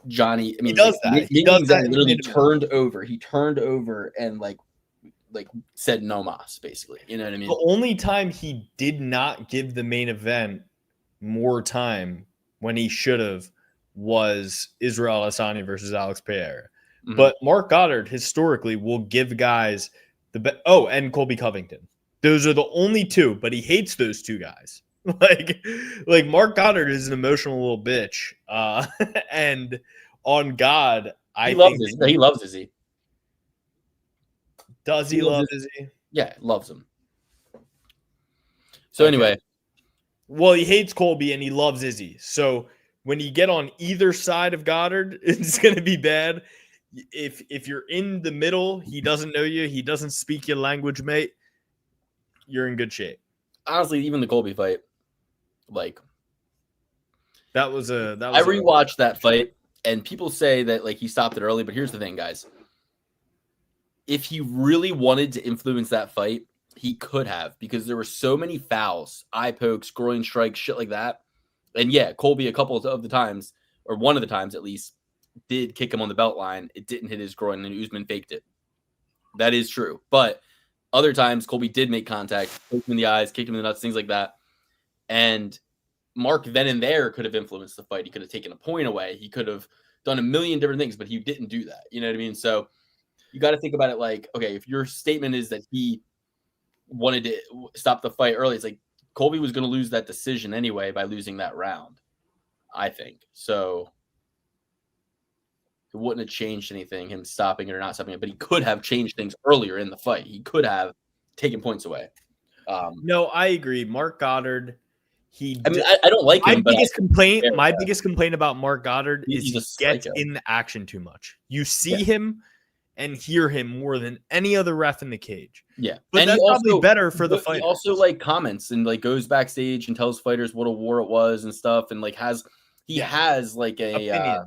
Johnny. I mean, he does that. He does that. Literally turned over. He turned over and like said no mas, basically. You know what I mean? The only time he did not give the main event more time when he should have was Israel Adesanya versus Alex Pereira. Mm-hmm. But Mark Goddard historically will give guys and Colby Covington. Those are the only 2, but he hates those 2 guys. Like Mark Goddard is an emotional little bitch. And on God, he loves Izzy. Does he love Izzy? Yeah, loves him. So anyway, well, he hates Colby and he loves Izzy. So when you get on either side of Goddard, it's going to be bad. If you're in the middle, he doesn't know you, he doesn't speak your language, mate, you're in good shape. honestly, even the Colby fight, like I rewatched that fight, and people say that like he stopped it early, but here's the thing, guys. If he really wanted to influence that fight, he could have, because there were so many fouls, eye pokes, groin strikes, shit like that. And yeah, Colby a couple of the times, or one of the times at least, did kick him on the belt line. It didn't hit his groin, and Usman faked it. That is true. But other times, Colby did make contact, kicked him in the eyes, kicked him in the nuts, things like that. And Mark then and there could have influenced the fight. He could have taken a point away. He could have done a million different things, but he didn't do that. You know what I mean? So you got to think about it like, okay, if your statement is that he wanted to stop the fight early, it's like Colby was going to lose that decision anyway by losing that round, I think. So it wouldn't have changed anything, him stopping it or not stopping it, but he could have changed things earlier in the fight. He could have taken points away. No, I agree. Mark Goddard, I don't like him. Biggest complaint about Mark Goddard is he gets in the action too much. You see him and hear him more than any other ref in the cage. Yeah, but and that's probably better for the fight. He also like comments and like goes backstage and tells fighters what a war it was and stuff, and like has like a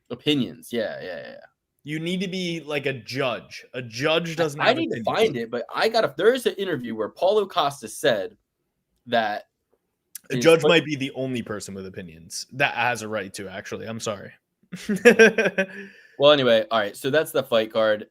opinions. Yeah. You need to be like a judge. A judge doesn't. I need to find it, but there is an interview where Paulo Costa said that a judge might be the only person with opinions that has a right to. Actually, I'm sorry. Well, anyway, all right. So that's the fight card.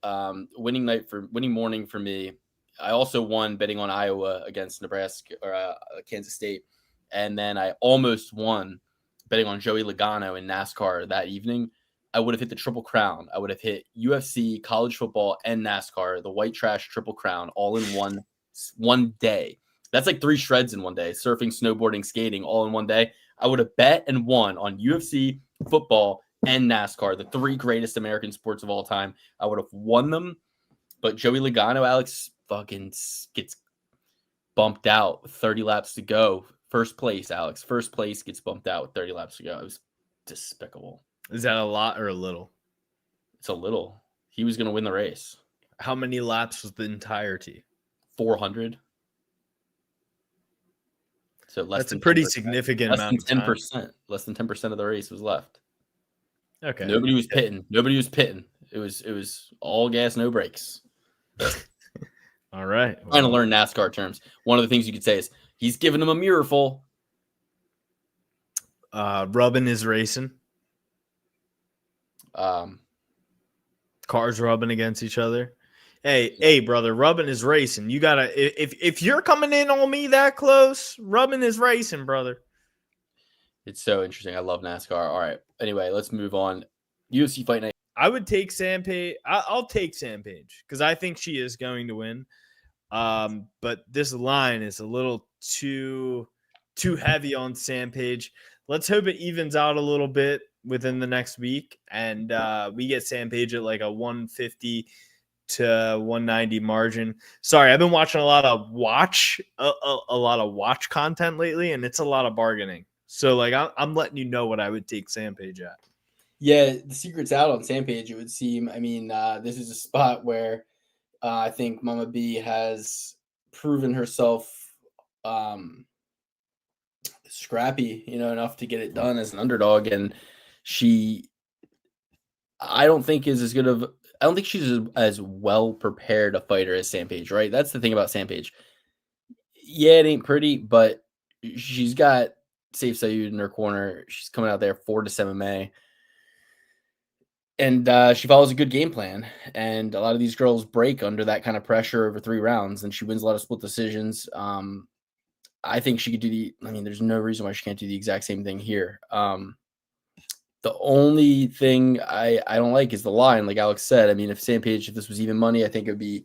Winning morning for me. I also won betting on Iowa against Nebraska or Kansas State, and then I almost won betting on Joey Logano in NASCAR that evening. I would have hit the Triple Crown. I would have hit UFC, college football, and NASCAR, the white trash Triple Crown, all in one day. That's like 3 shreds in one day. Surfing, snowboarding, skating, all in one day. I would have bet and won on UFC, football, and NASCAR, the 3 greatest American sports of all time. I would have won them, but Joey Logano, Alex, fucking gets bumped out with 30 laps to go. First place, Alex. First place gets bumped out with 30 laps to go. It was despicable. Is that a lot or a little? It's a little. He was going to win the race. How many laps was the entirety? 400. So that's a pretty significant amount. Less than 10%. Less than 10% of the race was left. Okay. Nobody was pitting. It was all gas, no brakes. All right. Trying to learn NASCAR terms. One of the things you could say is he's giving him a mirror full. Rubbing is racing. Cars rubbing against each other. Hey, brother, rubbing is racing. You gotta if you're coming in on me that close, rubbing is racing, brother. It's so interesting. I love NASCAR. All right. Anyway, let's move on. UFC Fight Night. I would take Sam Page. I'll take Sam Page because I think she is going to win. But this line is a little too heavy on Sam Page. Let's hope it evens out a little bit within the next week, and we get Sam Page at like a 150 to 190 margin. Sorry, I've been watching a lot of watch content lately, and it's a lot of bargaining. So like I'm letting you know what I would take Sam Page at. Yeah, the secret's out on Sam Page, it would seem. I mean, this is a spot where I think Mama B has proven herself scrappy, enough to get it done as an underdog. And I don't think she's as well prepared a fighter as Sam Page, right? That's the thing about Sam Page. Yeah, it ain't pretty, but she's got Safe Saud in her corner. She's coming out there 4-7 MMA. And she follows a good game plan. And a lot of these girls break under that kind of pressure over 3 rounds. And she wins a lot of split decisions. I think she could do there's no reason why she can't do the exact same thing here. The only thing I don't like is the line, like Alex said. I mean, if this was even money, I think it would be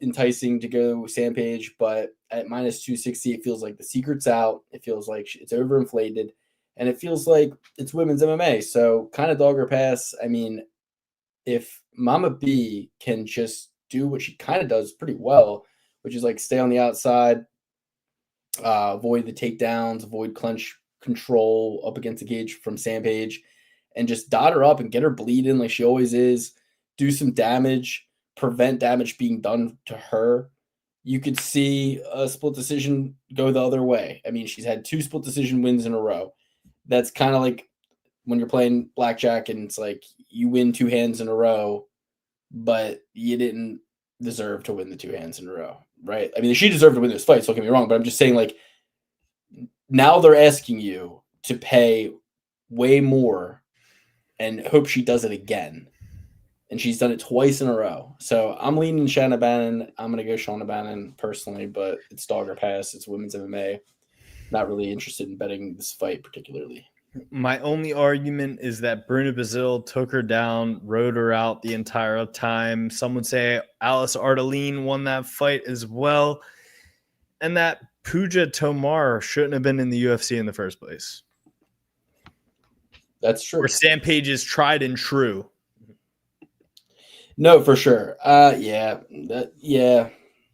enticing to go Sam Page. But at -260, it feels like the secret's out. It feels like it's overinflated. And it feels like it's women's MMA. So kind of dog or pass. I mean, if Mama B can just do what she kind of does pretty well, which is like stay on the outside, avoid the takedowns, avoid clinch control up against the cage from Sampage, and just dot her up and get her bleeding like she always is, do some damage, prevent damage being done to her. You could see a split decision go the other way. I mean, she's had 2 split decision wins in a row. That's kind of like when you're playing blackjack and it's like you win 2 hands in a row, but you didn't deserve to win the 2 hands in a row, right? I mean, she deserved to win this fight, so don't get me wrong, but I'm just saying, like, now they're asking you to pay way more and hope she does it again. And she's done it twice in a row. So I'm leaning Shanna Bannon. I'm going to go Shauna Bannon personally, but it's dog or pass. It's women's MMA. Not really interested in betting this fight particularly. My only argument is that Bruna Bazil took her down, rode her out the entire time. Some would say Alice Ardeline won that fight as well. And that Pooja Tomar shouldn't have been in the UFC in the first place. That's true. Or Sampage is tried and true. No, for sure. Yeah.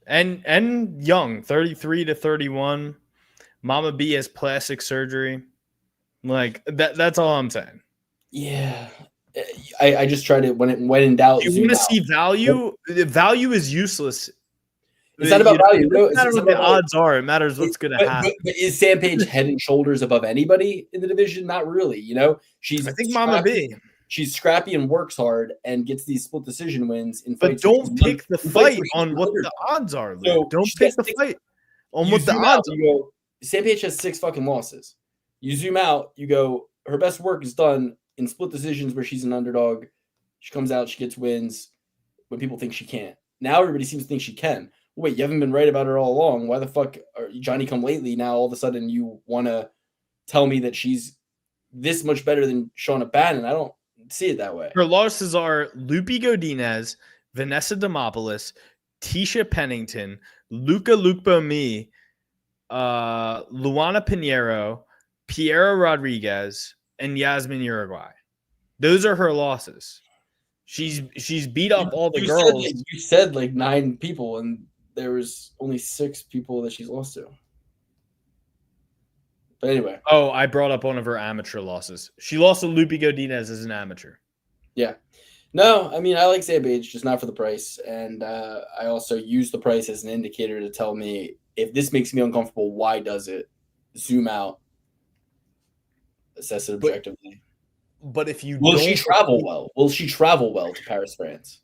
And young, 33 to 31. Mama B has plastic surgery. Like that's all I'm saying. Yeah. I just tried it when in doubt. You want to see value? The value is useless. It's not about value. It doesn't matter what the odds are. It matters what's going to happen. But is Sampage head and shoulders above anybody in the division? Not really. You know, I think Mama B. She's scrappy and works hard and gets these split decision wins in fights. But don't pick the fight on what the odds are. So don't pick the fight on what the odds are. You go, Sampage has 6 fucking losses. You zoom out, you go, her best work is done in split decisions where she's an underdog. She comes out, she gets wins when people think she can't. Now everybody seems to think she can. Wait, you haven't been right about her all along. Why the fuck are you Johnny come lately? Now all of a sudden you want to tell me that she's this much better than Shauna Bannon? I don't see it that way. Her losses are Lupi Godinez, Vanessa Demopoulos, Tisha Pennington, Luca Lukbomi, Luana Pinheiro, Piera Rodriguez, and Yasmin Uruguay. Those are her losses. She's beat up all the girls. You said like 9 people, and there was only 6 people that she's lost to. But anyway. Oh, I brought up one of her amateur losses. She lost to Lupi Godinez as an amateur. Yeah. No, I mean, I like Sampage, just not for the price. And I also use the price as an indicator to tell me if this makes me uncomfortable, why does it? Zoom out. Assess it objectively. But if you will she travel well? Will she travel well to Paris, France?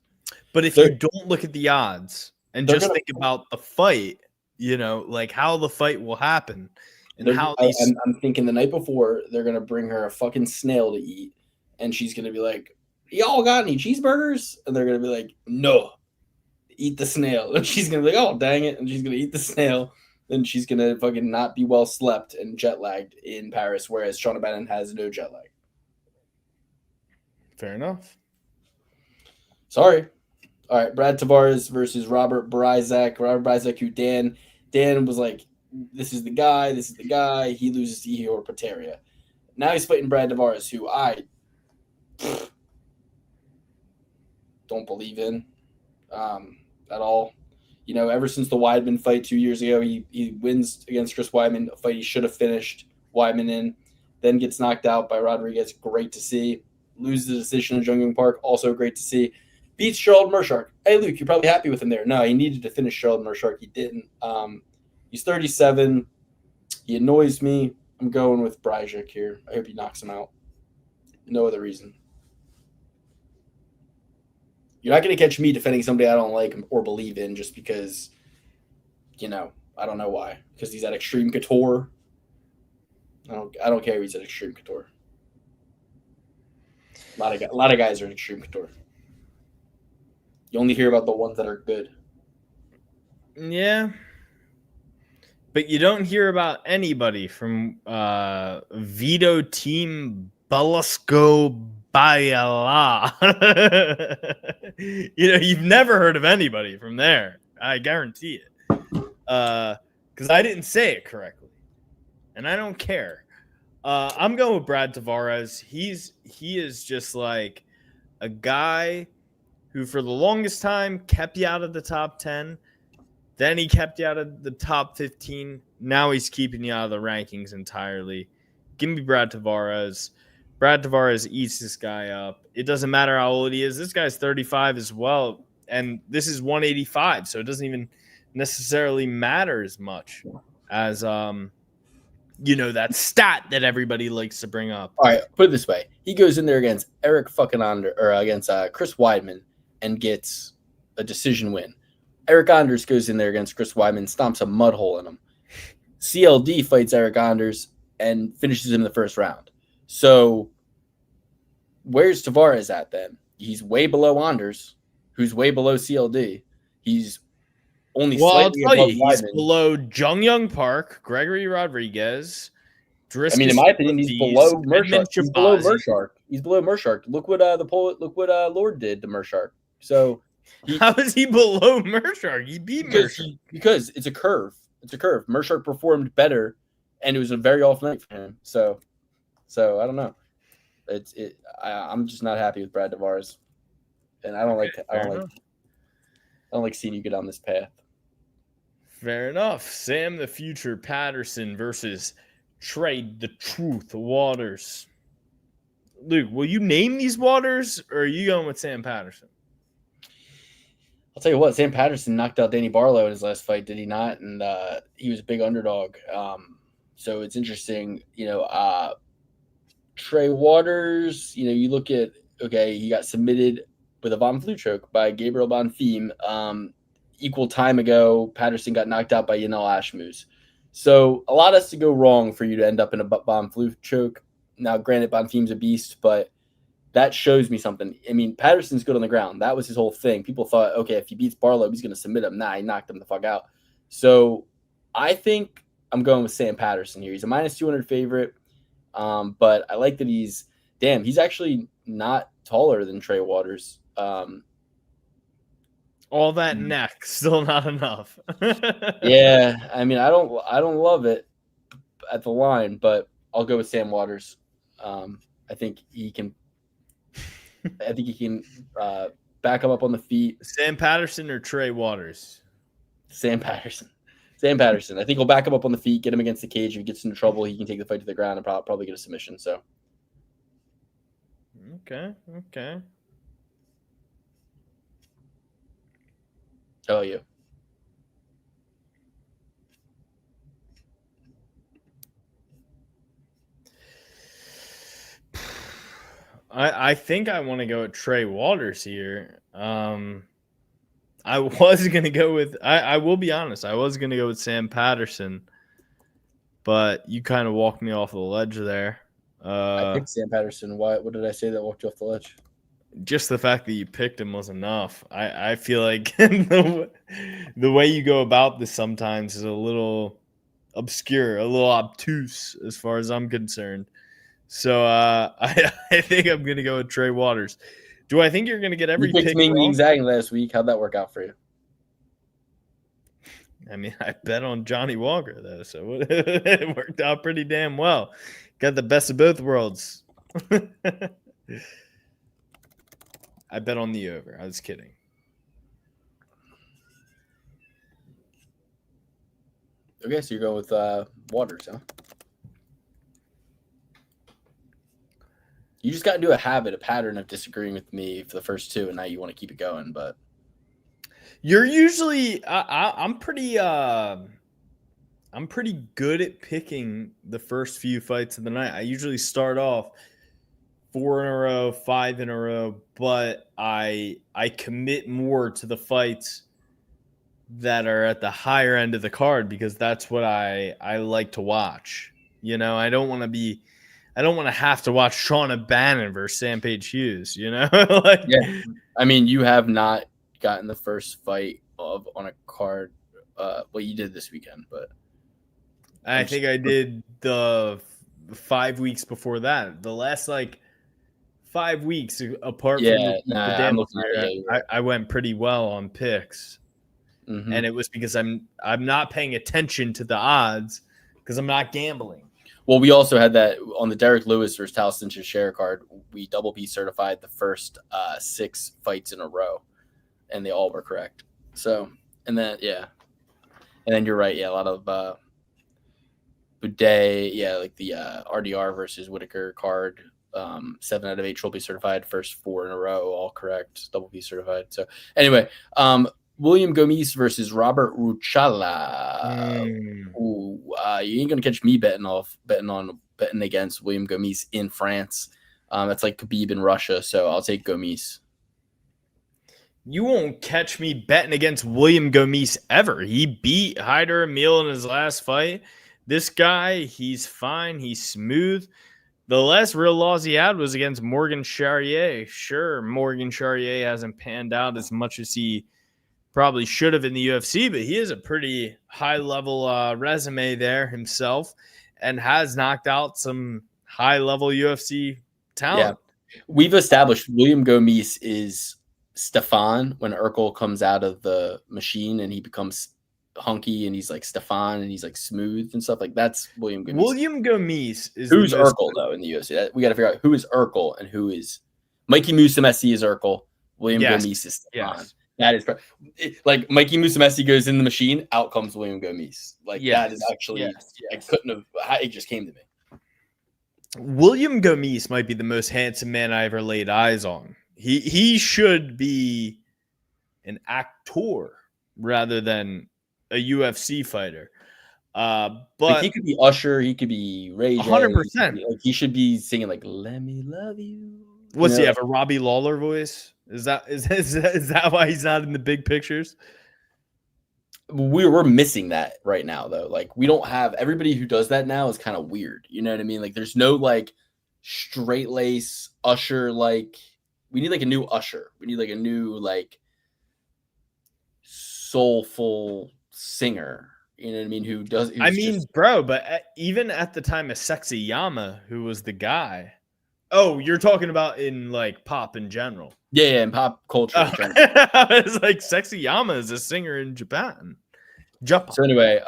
But if you don't look at the odds and just think about the fight, you know, like how the fight will happen and how these. I'm thinking the night before they're gonna bring her a fucking snail to eat, and she's gonna be like, "Y'all got any cheeseburgers?" And they're gonna be like, "No, eat the snail." And she's gonna be like, "Oh, dang it!" And she's gonna eat the snail. Then she's gonna fucking not be well slept and jet lagged in Paris, whereas Shauna Bannon has no jet lag. Fair enough. Sorry. All right, Brad Tavares versus Robert Bryzak. Robert Bryzak, who Dan was like, this is the guy. He loses to Ihor Pateria. Now he's fighting Brad Tavares, who I don't believe in at all. You know, ever since the Weidman fight 2 years ago, he wins against Chris Weidman, a fight he should have finished Weidman in, then gets knocked out by Rodriguez. Great to see. Loses the decision in Jungyoung Park, also great to see. Beats Gerald Mershark. Hey, Luke, you're probably happy with him there. No, he needed to finish Gerald Mershark. He didn't. He's 37. He annoys me. I'm going with Bryzak here. I hope he knocks him out. No other reason. You're not going to catch me defending somebody I don't like or believe in just because, you know, I don't know why. Because he's at Extreme Couture. I don't care if he's at Extreme Couture. A lot of guys are at Extreme Couture. You only hear about the ones that are good. Yeah. But you don't hear about anybody from Vito Team Balasco Bayala. You know, you've never heard of anybody from there. I guarantee it. Because I didn't say it correctly. And I don't care. I'm going with Brad Tavares. He is just like a guy who for the longest time kept you out of the top 10, Then he kept you out of the top 15. Now he's keeping you out of the rankings entirely. Give me Brad Tavares. Brad Tavares eats this guy up. It doesn't matter how old he is. This guy's 35 as well. And this is 185, so it doesn't even necessarily matter as much as that stat that everybody likes to bring up. All right, put it this way: he goes in there against against Chris Weidman and gets a decision win. Eric Anders goes in there against Chris Weidman, stomps a mud hole in him. CLD fights Eric Anders and finishes him in the first round. So where's Tavares at then? He's way below Anders, who's way below CLD. He's only slightly above Weidman. He's Weidman. below Jung Young Park, Gregory Rodriguez. In my opinion, he's below Mershark. He's below Mershark. Look what Lord did to Mershark. So how is he below Mershark? He beat Mershark because it's a curve. It's a curve. Mershark performed better, and it was a very off night for him. So I don't know. I'm just not happy with Brad Tavares, and I don't like seeing you get on this path. Fair enough. Sam the Future Patterson versus Trey the Truth Waters. Luke, will you name these Waters, or are you going with Sam Patterson? I'll tell you what, Sam Patterson knocked out Danny Borralho in his last fight, did he not? And he was a big underdog. So it's interesting, Trey Waters, you look at, he got submitted with a Von Flue choke by Gabriel Bonfim. Equal time ago, Patterson got knocked out by Yanel Ashmus. So a lot has to go wrong for you to end up in a Von Flue choke. Now, granted, Bonfim's a beast, but that shows me something. I mean, Patterson's good on the ground. That was his whole thing. People thought, okay, if he beats Borralho, he's going to submit him. Nah, he knocked him the fuck out. So I think I'm going with Sam Patterson here. He's a minus 200 favorite, but I like that he's actually not taller than Trey Waters. All that neck, still not enough. Yeah, I mean, I don't love it at the line, but I'll go with Sam Waters. I think he can back him up on the feet. Sam Patterson or Trey Waters? Sam Patterson. I think he'll back him up on the feet, get him against the cage. If he gets into trouble, he can take the fight to the ground and probably get a submission. So, okay. How about you? I think I want to go with Trey Waters here. I was going to go with, I will be honest, I was going to go with Sam Patterson, but you kind of walked me off the ledge there. I picked Sam Patterson. What did I say that walked you off the ledge? Just the fact that you picked him was enough. I feel like the way you go about this sometimes is a little obscure, a little obtuse as far as I'm concerned. So I think I'm going to go with Trey Waters. Do I think you're going to get every pick? You picked Ming Zhang last week. How'd that work out for you? I mean, I bet on Johnny Walker, though, so it worked out pretty damn well. Got the best of both worlds. I bet on the over. I was kidding. Okay, so you're going with Waters, huh? You just got into a pattern of disagreeing with me for the first two, and now you want to keep it going. But you're usually, I'm pretty good at picking the first few fights of the night. I usually start off 4 in a row, 5 in a row, but I commit more to the fights that are at the higher end of the card because that's what I like to watch. I don't want to have to watch Shauna Bannon versus Sam Page Hughes, Yeah. I mean, you have not gotten the first fight on a card. You did this weekend, but I think I did the 5 weeks before that. The last 5 weeks apart from I went pretty well on picks. Mm-hmm. And it was because I'm not paying attention to the odds because I'm not gambling. Well, we also had that on the Derek Lewis versus Talston share card. We double P certified the first 6 fights in a row, and they all were correct. So, and then And then you're right, yeah, a lot of Boudet, yeah, like the RDR versus Whitaker card. 7 out of 8 Trophy certified, first 4 in a row, all correct, double P certified. So anyway, William Gomis versus Robert Ruchala. Ooh, you ain't gonna catch me betting against William Gomis in France. That's like Khabib in Russia, so I'll take Gomis. You won't catch me betting against William Gomis ever. He beat Haider Emil in his last fight. This guy, he's fine. He's smooth. The last real loss he had was against Morgan Charrier. Sure, Morgan Charrier hasn't panned out as much as he probably should have in the UFC, but he has a pretty high-level resume there himself and has knocked out some high-level UFC talent. Yeah. We've established William Gomis is Stefan when Urkel comes out of the machine and he becomes hunky and he's like Stefan and he's like smooth and stuff. Like that's William Gomis. William Gomis is who's Urkel though in the UFC. We got to figure out who is Urkel and who is Mikey Musumeci is Urkel. William Gomis is Stefan. Yes. That is like Mikey Musumeci goes in the machine, out comes William Gomis. Like that is actually I couldn't have. It just came to me. William Gomis might be the most handsome man I ever laid eyes on. He should be an actor rather than a UFC fighter. But like he could be Usher, he could be Ray J. 100%. He should be singing like "Let Me Love You." What's he have a Robbie Lawler voice? Is that why he's not in the big pictures? We're missing that right now though. Like we don't have everybody who does that now is kind of weird. You know what I mean? Like there's no like straight lace Usher. Like we need like a new Usher. We need like a new like soulful singer. You know what I mean? Who does? Bro, but even at the time of Sexy Yama, who was the guy? Oh, you're talking about in like pop in general. Yeah, in pop culture. In general. It's like Sexy Yama is a singer in Japan. So anyway,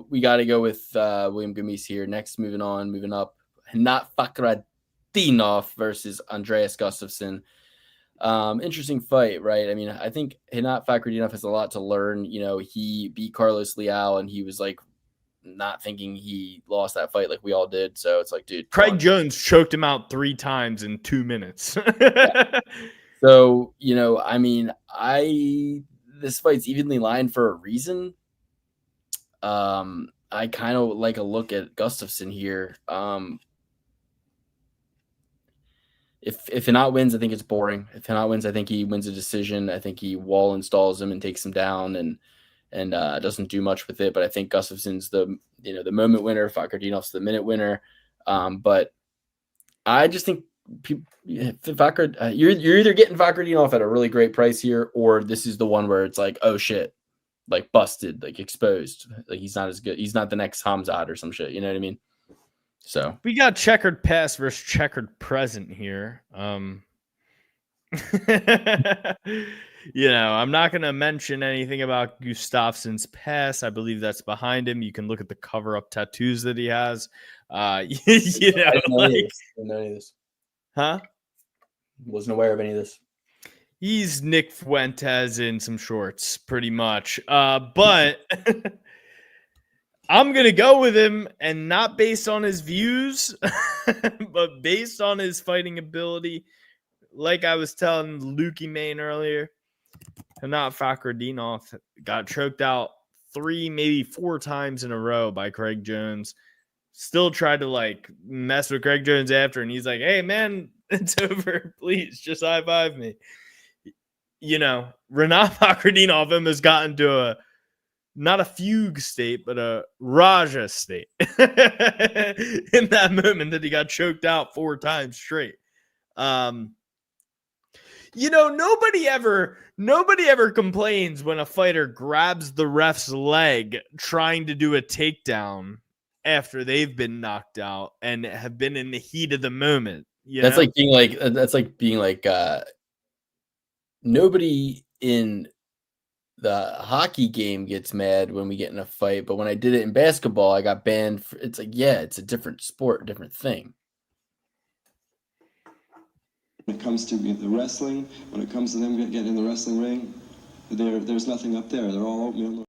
we got to go with William Gomis here. Next, moving up. Hinat Fakhretdinov versus Andreas Gustafsson. Interesting fight, right? I mean, I think Hinat Fakhretdinov has a lot to learn. You know, he beat Carlos Leal and he was like not thinking he lost that fight like we all did. So it's like, dude, Craig Jones choked him out 3 times in 2 minutes. Yeah. So, you know, I mean, this fight's evenly lined for a reason. I kind of like a look at Gustafsson here. If Hinat wins, I think it's boring. If Hinat wins, I think he wins a decision. I think he wall installs him and takes him down and doesn't do much with it. But I think Gustafsson's the moment winner. Fakhretdinov's the minute winner. But I just think you're either getting Fakhretdinov at a really great price here, or this is the one where it's like, oh shit, like busted, like exposed, like he's not as good. He's not the next Hamzat or some shit. You know what I mean? So we got checkered past versus checkered present here. You know, I'm not going to mention anything about Gustafsson's past. I believe that's behind him. You can look at the cover-up tattoos that he has. I didn't know any of this. Huh? Wasn't aware of any of this. He's Nick Fuentes in some shorts, pretty much. But I'm going to go with him, and not based on his views, but based on his fighting ability. Like I was telling Lukey Main earlier, Hinat Fakhretdinov got choked out 3, maybe 4 times in a row by Craig Jones. Still tried to like mess with Craig Jones after, and he's like, "Hey man, it's over. Please, just high five me." You know, Hinat Fakhretdinov has gotten to not a fugue state, but a Raja state in that moment that he got choked out 4 times straight. You know, nobody ever complains when a fighter grabs the ref's leg trying to do a takedown after they've been knocked out and have been in the heat of the moment. That's like being like nobody in the hockey game gets mad when we get in a fight, but when I did it in basketball, I got banned. It's like, yeah, it's a different sport, different thing. When it comes to the wrestling, when it comes to them getting in the wrestling ring, there's nothing up there. They're all oatmeal.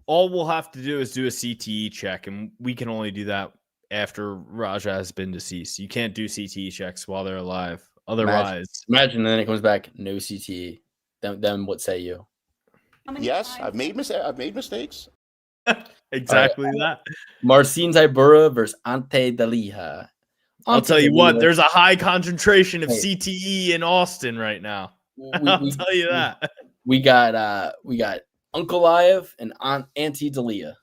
all we'll have to do is do a CTE check, and we can only do that after Raja has been deceased. You can't do CTE checks while they're alive. Otherwise, imagine then it comes back no CTE. Then what say you? Yes, I've made mistakes. exactly that. Marcin Tybura versus Ante Dalia. I'll tell you what, there's a high concentration of Hey. CTE in Austin right now. I'll tell you that. We got Uncle Liev and Aunt Auntie Dalia.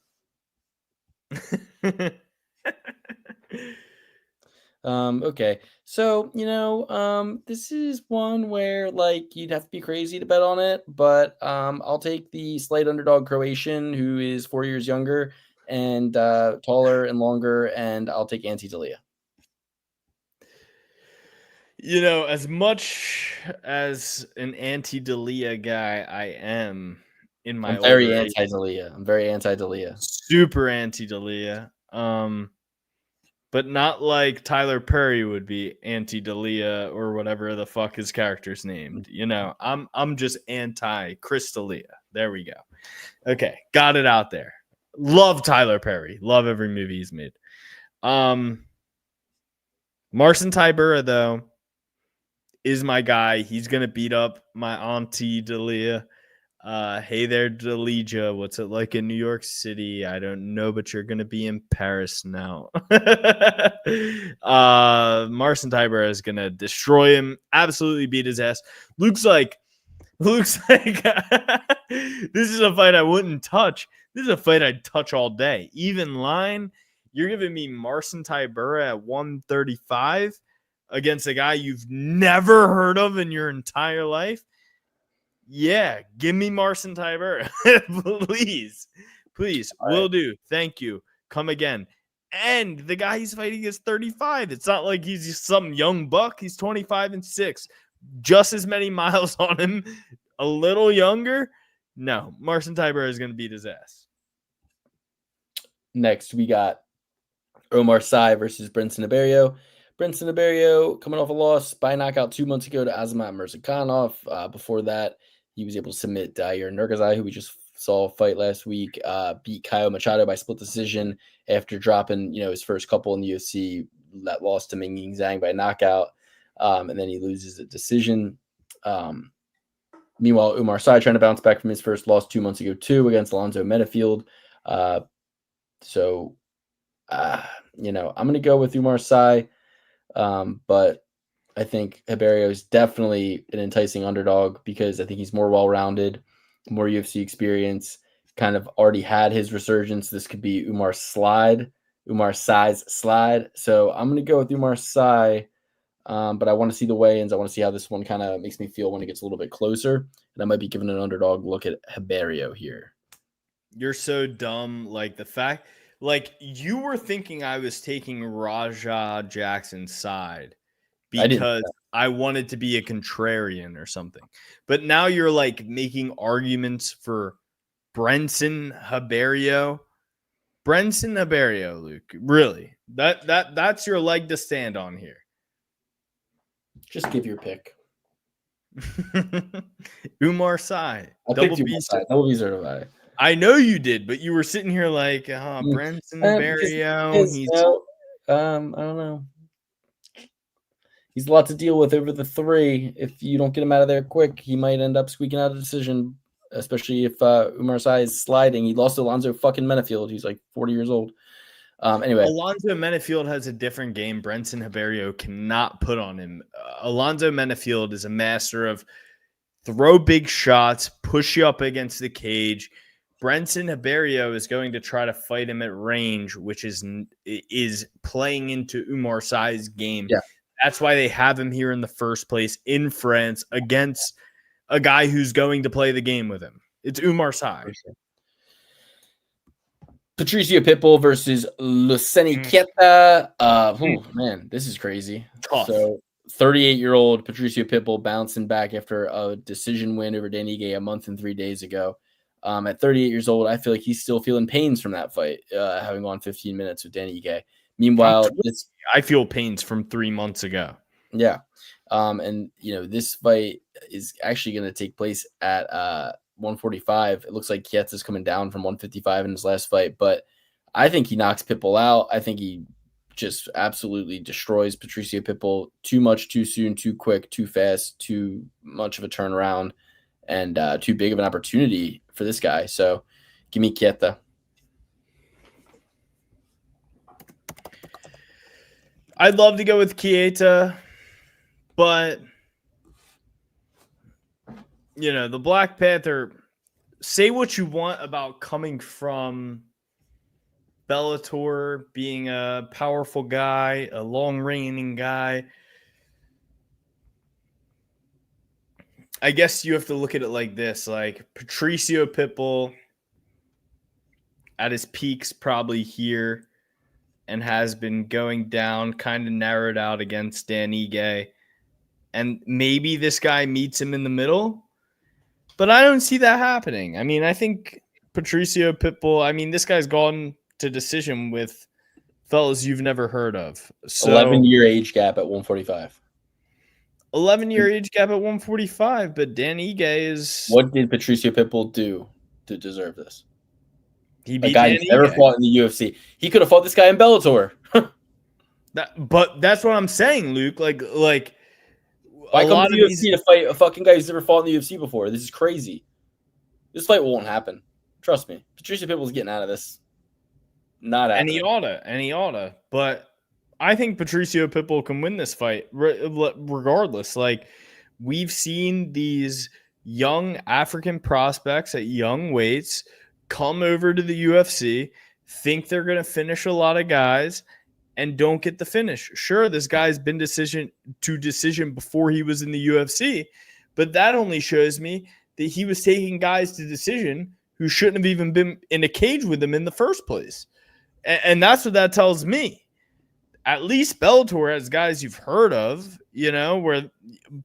Okay. So, this is one where like you'd have to be crazy to bet on it, but I'll take the slight underdog Croatian who is 4 years younger and taller and longer, and I'll take Auntie Dalia. As much as an anti-Dalia guy I am in my I'm very older age, anti-Dalia. I'm very anti-Dalia. super anti-Dalia. But not like Tyler Perry would be anti-Dalia or whatever the fuck his character's named. I'm just anti-Chris D'Elia. There we go. Okay, got it out there. Love Tyler Perry. Love every movie he's made. Marcin Tybura, though, is my guy. He's going to beat up my auntie Dalia. Hey there, Delija. What's it like in New York City? I don't know, but you're going to be in Paris now. Marcin Tybura is going to destroy him, absolutely beat his ass. Looks like this is a fight I wouldn't touch. This is a fight I'd touch all day. Even line, you're giving me Marcin Tybura at 135 against a guy you've never heard of in your entire life. Yeah, give me Marcin Tybura. Please. All will right. Do. Thank you. Come again. And the guy he's fighting is 35. It's not like he's some young buck. He's 25 and 6. Just as many miles on him. A little younger. No, Marcin Tybura is going to beat his ass. Next, we got Omar Sy versus Brenson Aberio. Brenson Aberio coming off a loss by knockout 2 months ago to Azamat Murzakanov. Before that, he was able to submit Yair Nurgazai, who we just saw fight last week, beat Caio Machado by split decision after dropping, his first couple in the UFC. That lost to Ming Zhang by knockout, and then he loses the decision. Meanwhile, Umar Sy trying to bounce back from his first loss 2 months ago too against Alonzo Menifield. I'm going to go with Umar Sy, but I think Aberio is definitely an enticing underdog because I think he's more well-rounded, more UFC experience, kind of already had his resurgence. This could be Umar Sy's slide. So I'm going to go with Umar Sy, but I want to see the weigh-ins. I want to see how this one kind of makes me feel when it gets a little bit closer. And I might be giving an underdog look at Aberio here. You're so dumb. Like the fact, like you were thinking I was taking Raja Jackson's side because I wanted to be a contrarian or something. But now you're like making arguments for Brenson Aberio. Brenson Aberio, Luke. Really? That's your leg to stand on here. Just give your pick. Umar Sy. Double B certified. I know you did, but you were sitting here like, Brenson Aberio. I don't know. He's a lot to deal with over the 3. If you don't get him out of there quick, he might end up squeaking out a decision, especially if Umar Sy is sliding. He lost to Alonzo fucking Menifield. He's like 40 years old. Anyway. Alonzo Menifield has a different game Brenson Aberio cannot put on him. Alonzo Menifield is a master of throw big shots, push you up against the cage. Brenson Aberio is going to try to fight him at range, which is playing into Umar Sy's game. Yeah. That's why they have him here in the first place in France against a guy who's going to play the game with him. It's Umar Sy. Patricio Pitbull versus Luceni Kieta. Man, this is crazy. Tough. So 38-year-old Patricio Pitbull bouncing back after a decision win over Danny Gay a month and 3 days ago. At 38 years old, I feel like he's still feeling pains from that fight, having gone 15 minutes with Danny Gay. Meanwhile, I feel pains from 3 months ago. Yeah. This fight is actually going to take place at 145. It looks like Kieta's coming down from 155 in his last fight, but I think he knocks Pitbull out. I think he just absolutely destroys Patricio Pitbull. Too much, too soon, too quick, too fast, too much of a turnaround, and too big of an opportunity for this guy. So give me Kieta. I'd love to go with Kieta, but the Black Panther, say what you want about coming from Bellator, being a powerful guy, a long-reigning guy. I guess you have to look at it like this. Like Patricio Pitbull at his peaks probably here and has been going down, kind of narrowed out against Dan Ige. And maybe this guy meets him in the middle, but I don't see that happening. I mean, I think Patricio Pitbull, this guy's gone to decision with fellas you've never heard of. So 11-year age gap at 145. 11-year age gap at 145, but Dan Ige is... What did Patricio Pitbull do to deserve this? He beat a guy who's never fought in the UFC. He could have fought this guy in Bellator. But that's what I'm saying, Luke. Like why come to the UFC to fight a fucking guy who's never fought in the UFC before? This is crazy. This fight won't happen. Trust me. Patricio Pitbull's getting out of this. Not happening. And he oughta. But I think Patricio Pitbull can win this fight regardless. Like, we've seen these young African prospects at young weights come over to the UFC, think they're going to finish a lot of guys, and don't get the finish. Sure, this guy's been decision before he was in the UFC, but that only shows me that he was taking guys to decision who shouldn't have even been in a cage with him in the first place. And that's what that tells me. At least Bellator has guys you've heard of, where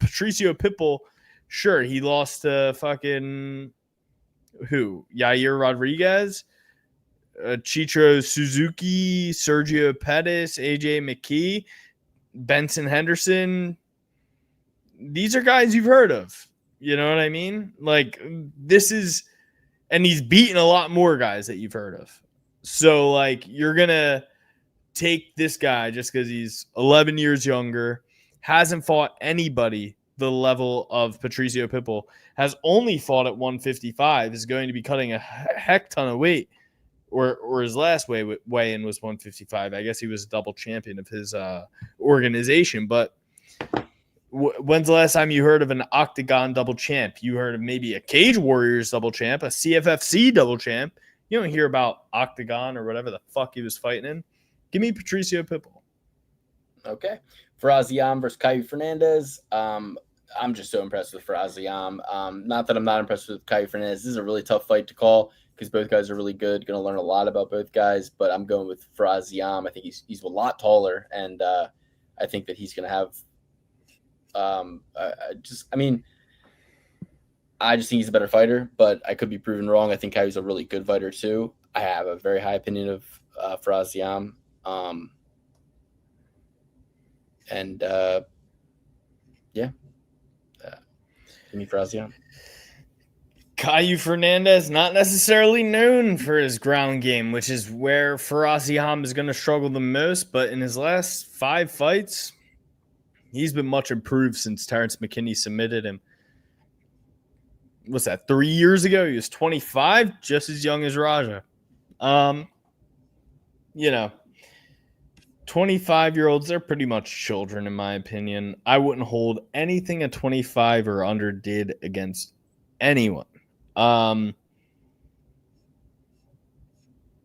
Patricio Pitbull, sure, he lost to fucking who? Yair Rodriguez, Chicho Suzuki, Sergio Pettis, AJ McKee, Benson Henderson. These are guys you've heard of. You know what I mean? Like, this is, and he's beaten a lot more guys that you've heard of. So, like, you're going to take this guy just because he's 11 years younger, hasn't fought anybody the level of Patricio Pitbull, has only fought at 155, is going to be cutting a heck ton of weight, or his last weigh-in was 155. I guess he was a double champion of his organization. But when's the last time you heard of an Octagon double champ? You heard of maybe a Cage Warriors double champ, a CFFC double champ. You don't hear about Octagon or whatever the fuck he was fighting in. Give me Patricio Pitbull. Okay. Faraz Yam versus Caio Fernandez. I'm just so impressed with Faraz Yam. Not that I'm not impressed with Caio Fernandez. This is a really tough fight to call because both guys are really good. Going to learn a lot about both guys, but I'm going with Faraz Yam. I think he's a lot taller, and I think that he's going to have I just think he's a better fighter, but I could be proven wrong. I think Caio's a really good fighter too. I have a very high opinion of Faraz Yam. Give me Faraz Yam. Caio Fernandez, not necessarily known for his ground game, which is where Faraz Yam is going to struggle the most. But in his last 5 fights, he's been much improved since Terrence McKinney submitted him. What's that, 3 years ago? He was 25, just as young as Raja. 25-year-olds, they're pretty much children, in my opinion. I wouldn't hold anything a 25 or under did against anyone. Give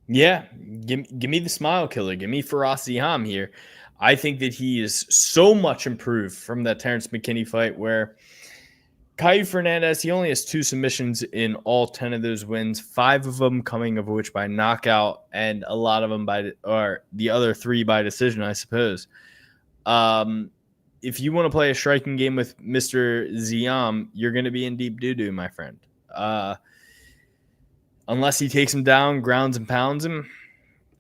me the smile killer. Give me Faraz Yam here. I think that he is so much improved from that Terrence McKinney fight where Caio Fernandez, he only has 2 submissions in all 10 of those wins, 5 of them coming of which by knockout, and a lot of them the other 3 by decision, I suppose. If you want to play a striking game with Mr. Ziam, you're going to be in deep doo-doo, my friend. Unless he takes him down, grounds and pounds him,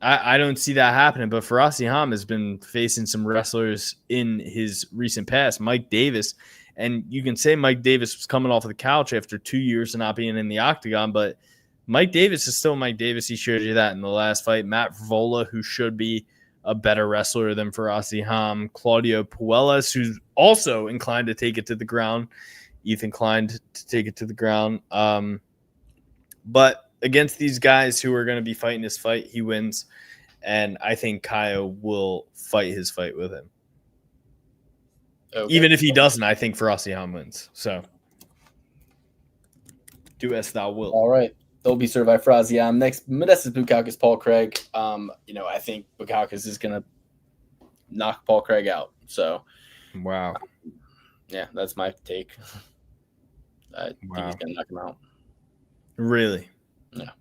I don't see that happening. But Faraz Yam has been facing some wrestlers in his recent past. Mike Davis And you can say Mike Davis was coming off of the couch after 2 years of not being in the octagon, but Mike Davis is still Mike Davis. He showed you that in the last fight. Matt Vola, who should be a better wrestler than Farasi Ham. Claudio Puelles, who's also inclined to take it to the ground. Ethan inclined to take it to the ground. But against these guys who are going to be fighting this fight, he wins. And I think Kaio will fight his fight with him. Okay. Even if he doesn't, I think Farasi Ham wins. So do as thou wilt. All right. They'll be served by Fraziam. Next, Modestus Bukauskas, Paul Craig. I think Bukauskas is going to knock Paul Craig out. So, wow. Yeah, that's my take. I think he's going to knock him out. Really? Yeah.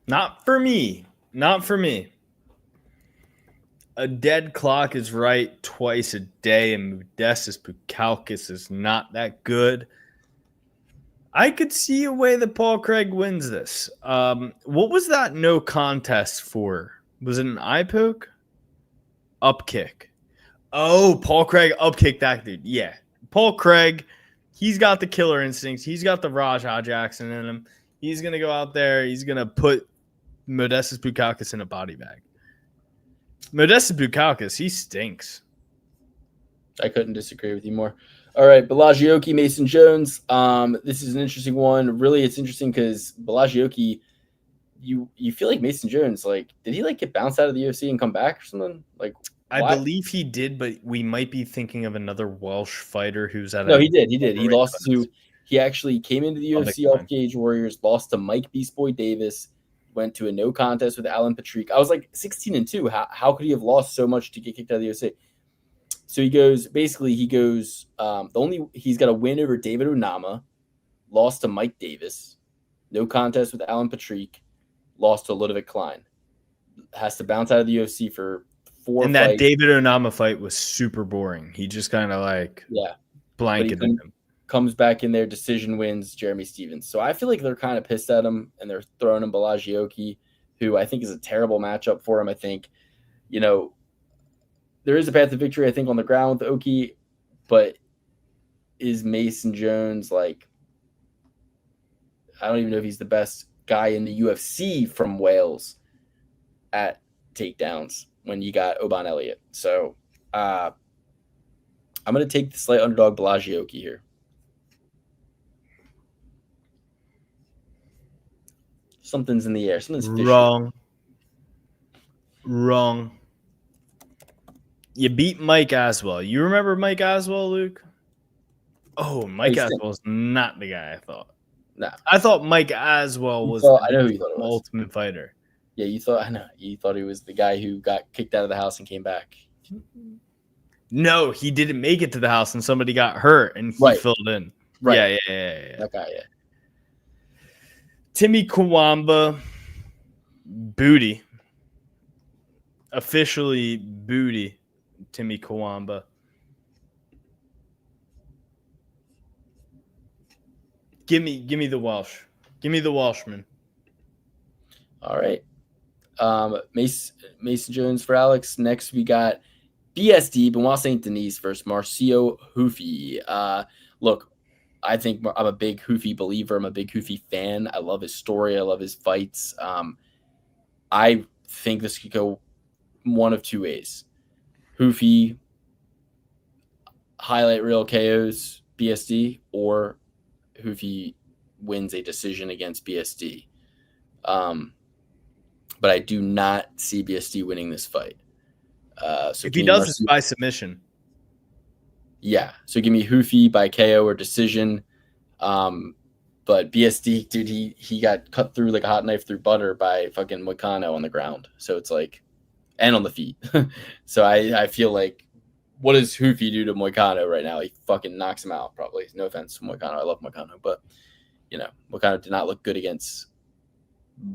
Not for me. Not for me. A dead clock is right twice a day, and Modestus Bukauskas is not that good. I could see a way that Paul Craig wins this. What was that no contest for? Was it an eye poke? Up kick. Oh, Paul Craig up kick that dude. Yeah. Paul Craig, he's got the killer instincts. He's got the Rajah Jackson in him. He's going to go out there. He's going to put Modestus Bukauskas in a body bag. Modestus Bukauskas, he stinks. I couldn't disagree with you more. All right, Belagioki, Mason Jones. This is an interesting one. Really, it's interesting because Belagioki, you feel like Mason Jones, like, did he like get bounced out of the UFC and come back or something? Like, I why? believe he did, but we might be thinking of another Welsh fighter who's at. No, he did. He lost to. He actually came into the UFC off Cage Warriors, lost to Mike Beast Boy Davis, went to a no contest with Alan Patrick. I was like 16-2. How could he have lost so much to get kicked out of the UFC? So he's got a win over David Onama, lost to Mike Davis, no contest with Alan Patrick, lost to Ludovic Klein. Has to bounce out of the UFC for 4 and fights. That David Onama fight was super boring. He just kind of blanketed him. Comes back in there, decision wins Jeremy Stevens. So I feel like they're kind of pissed at him and they're throwing him Belagioki, who I think is a terrible matchup for him. I think, there is a path to victory, I think, on the ground with Oki, but is Mason Jones I don't even know if he's the best guy in the UFC from Wales at takedowns when you got Oban Elliott. So I'm going to take the slight underdog Belagioki here. Something's in the air. Something's fishy. Wrong. You beat Mike Aswell. You remember Mike Aswell, Luke? Oh, Mike Aswell is not the guy I thought. No. I thought Mike Aswell was I know who you thought it was. Ultimate Fighter. Yeah, you thought he was the guy who got kicked out of the house and came back. No, he didn't make it to the house and somebody got hurt and he filled in. Right. Yeah. That guy, yeah. Timmy Kawamba, booty. Officially booty. Timmy Kawamba. Give me the Welsh. Give me the Welshman. All right. Mason Jones for Alex. Next we got BSD, Benoit Saint Denis versus Marcio Hufi. Look, I think I'm a big Hufi believer. I'm a big Hufi fan. I love his story. I love his fights. I think this could go one of two ways. Hufi highlight reel KOs BSD, or Hufi wins a decision against BSD. But I do not see BSD winning this fight. So if he does, it's by submission. Yeah. So give me Hufi by KO or decision. But BSD, dude, he got cut through like a hot knife through butter by fucking Moicano on the ground. So it's like, and on the feet. So I feel like, what does Hufi do to Moicano right now? He fucking knocks him out, probably. No offense to Moicano. I love Moicano. But, Moicano did not look good against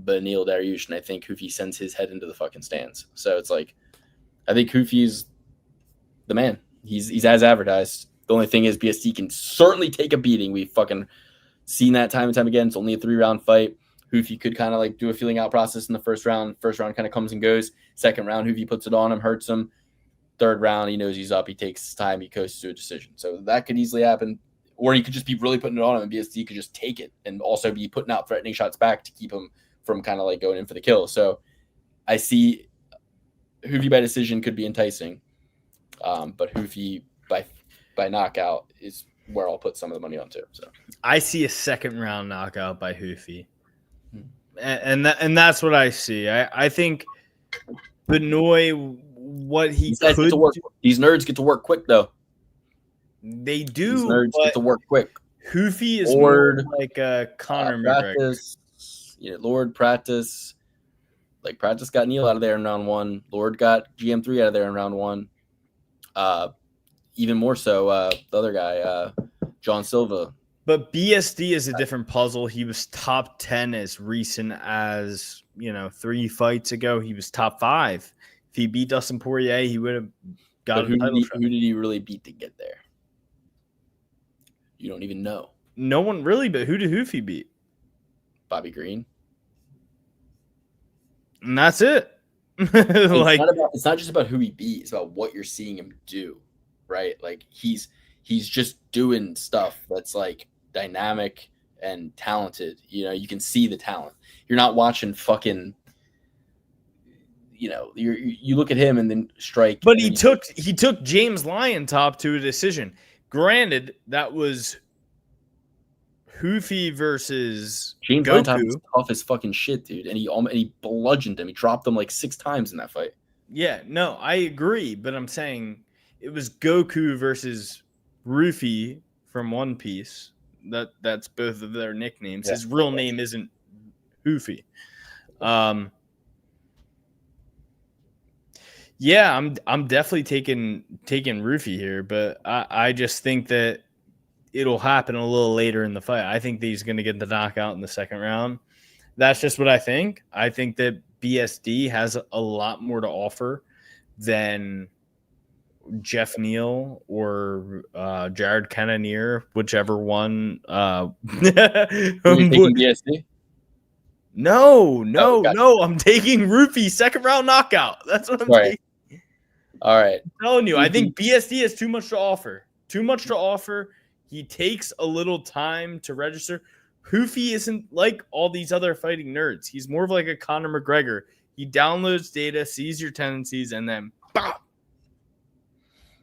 Beneil Dariush, and I think Hufi sends his head into the fucking stands. So it's like, I think Hufi's the man. He's as advertised. The only thing is BSD can certainly take a beating. We've fucking seen that time and time again. It's only a 3-round fight. Hufi could kind of like do a feeling out process in the first round. First round kind of comes and goes. Second round, Hufi puts it on him, hurts him. third round, he knows he's up. He takes his time. He coasts to a decision. So that could easily happen. Or he could just be really putting it on him, and BSD could just take it and also be putting out threatening shots back to keep him from kind of like going in for the kill. So I see Hoofy by decision could be enticing, but Hoofy by knockout is where I'll put some of the money on too. So I see a second round knockout by Hoofy, and that's what I see. I think Benoit, what he these guys could get to work. do, These nerds get to work quick though. they These do. nerds get to work quick. Hoofy is Lord, more like a Conor McGregor. Practice, Lord Practice. Like Practice got Neil out of there in round 1. Lord got GM3 out of there in round 1. Even more so, the other guy, John Silva. But BSD is a different puzzle. He was top 10 as recent as 3 fights ago. He was top 5. If he beat Dustin Poirier, he would have got a title shot. Who did he really beat to get there? You don't even know. No one really, but who did Hoofy beat? Bobby Green. And that's it. It's not just about who he beat. It's about what you're seeing him do, right? Like he's just doing stuff that's like dynamic and talented. You can see the talent. You're not watching fucking. You look at him and then strike. But he took James Lyon top to a decision. Granted, that was Hoofy versus James Goku. Lyon was tough as fucking shit, dude. And he bludgeoned him. He dropped him like 6 times in that fight. Yeah, no, I agree. But I'm saying it was Goku versus Rufy from One Piece. That's both of their nicknames. Yeah. His real name isn't Hoofy. Yeah, I'm definitely taking Rufy here, but I just think that it'll happen a little later in the fight. I think that he's going to get the knockout in the second round. That's just what I think. I think that BSD has a lot more to offer than Jeff Neal or Jared Cannonier, whichever one. Taking BSD? No. Gotcha. I'm taking Rufy second round knockout. That's what I'm taking. All right. I'm telling you, I think BSD has too much to offer. He takes a little time to register. Hoofy isn't like all these other fighting nerds. He's more of like a Conor McGregor. He downloads data, sees your tendencies, and then bam.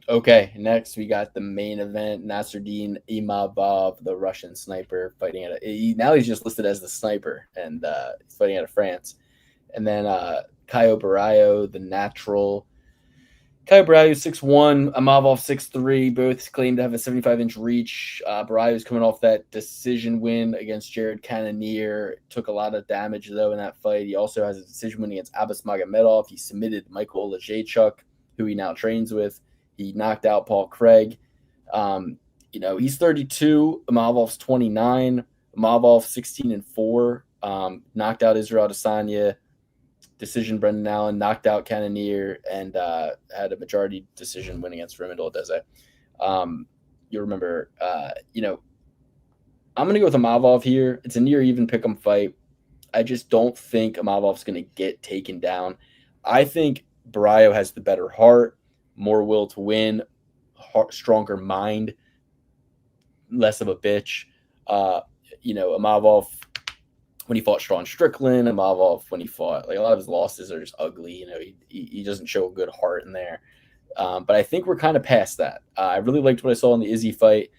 Okay, next we got the main event. Nasruddin Imavov, the Russian sniper, fighting now he's just listed as the sniper, and he's fighting out of France. And then Caio Borralho, the natural. Caio Borralho 6'1", Imavov 6'3", both claim to have a 75-inch reach. Borralho's coming off that decision win against Jared Cannonier. Took a lot of damage, though, in that fight. He also has a decision win against Abbas Magomedov. He submitted Michael Olajaychuk, who he now trains with. He knocked out Paul Craig. He's 32. Imavov's 29. Imavov 16-4. Knocked out Israel Adesanya. Decision Brendan Allen, knocked out Cannonier, and had a majority decision win against Raymond Odeze. You remember, I'm going to go with Imavov here. It's a near even pick'em fight. I just don't think Imavov's going to get taken down. I think Borralho has the better heart, more will to win, stronger mind, less of a bitch. Imavov, when he fought Sean Strickland, Imavov when he fought, like a lot of his losses are just ugly. He doesn't show a good heart in there. But I think we're kind of past that. I really liked what I saw in the Izzy fight.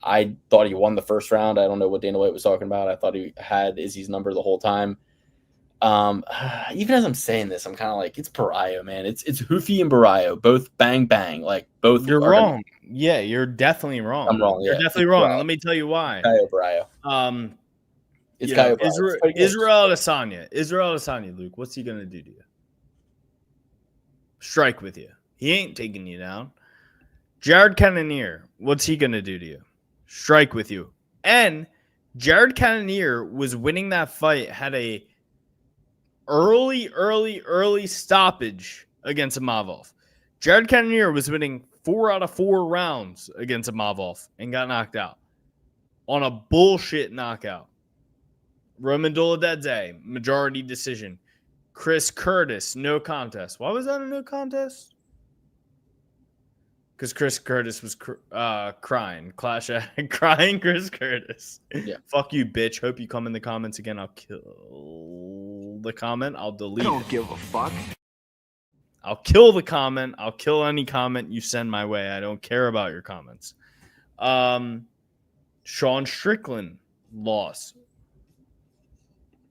I thought he won the first round. I don't know what Dana White was talking about. I thought he had Izzy's number the whole time. Even as I'm saying this, I'm kind of like, it's Borralho, man. It's Hoofy and Borralho, both bang bang, like both. You're wrong. Yeah, you're definitely wrong. I'm wrong. You're definitely wrong. And let me tell you why. Caio Borralho. It's Caio Borralho. Israel Adesanya, Luke. What's he gonna do to you? Strike with you. He ain't taking you down. Jared Cannonier, what's he gonna do to you? Strike with you. And Jared Cannonier was winning that fight, had a early stoppage against Imavov. Jared Cannonier was winning 4 out of 4 rounds against Imavov and got knocked out on a bullshit knockout. Roman Dolidze, majority decision. Chris Curtis, no contest. Why was that a no contest? Because Chris Curtis was crying. Crying Chris Curtis. Yeah. Fuck you, bitch. Hope you come in the comments again. I'll kill the comment. I'll delete it. give a fuck. I'll kill the comment. I'll kill any comment you send my way. I don't care about your comments. Sean Strickland loss.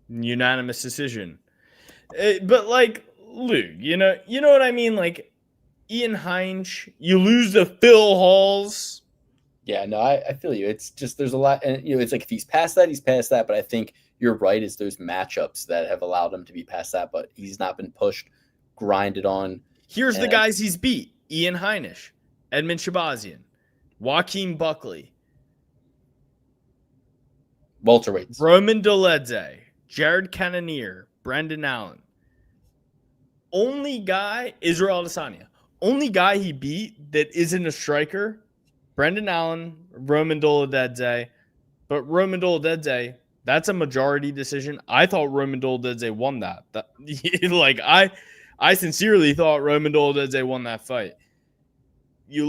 Unanimous decision. But like, Luke, you know what I mean? Like, Ian Heinz, you lose to Phil Halls. Yeah, no, I feel you. It's just there's a lot, and it's like if he's past that, he's past that. But I think you're right. It's those matchups that have allowed him to be past that, but he's not been pushed, grinded on. Here's the guys he's beat: Ian Heinisch, Edmund Shabazian, Joaquin Buckley, welterweights, Roman Dolidze, Jared Cannonier, Brendan Allen. Only guy, Israel Adesanya. Only guy he beat that isn't a striker, Brendan Allen, Roman Dolidze. But Roman Dolidze, that's a majority decision. I thought Roman Dolidze won that. Like, I sincerely thought Roman Dolidze won that fight. You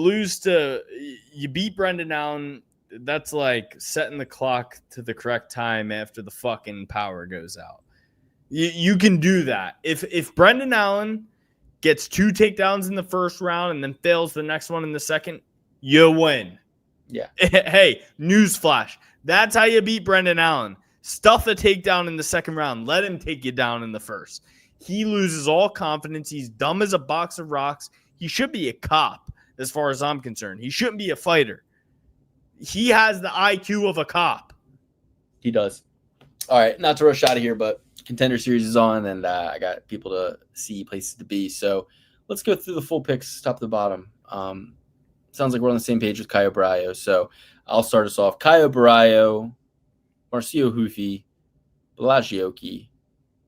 beat Brendan Allen. That's like setting the clock to the correct time after the fucking power goes out. You can do that. If Brendan Allen gets 2 takedowns in the first round and then fails the next one in the second, you win. Yeah. Hey, newsflash. That's how you beat Brendan Allen. Stuff a takedown in the second round. Let him take you down in the first. He loses all confidence. He's dumb as a box of rocks. He should be a cop, as far as I'm concerned. He shouldn't be a fighter. He has the IQ of a cop. He does. All right, not to rush out of here, but Contender Series is on, and I got people to see, places to be. So let's go through the full picks, top to bottom. Sounds like we're on the same page with Caio Borralho. So I'll start us off. Caio Borralho, Marcio Hufi, Belagioki,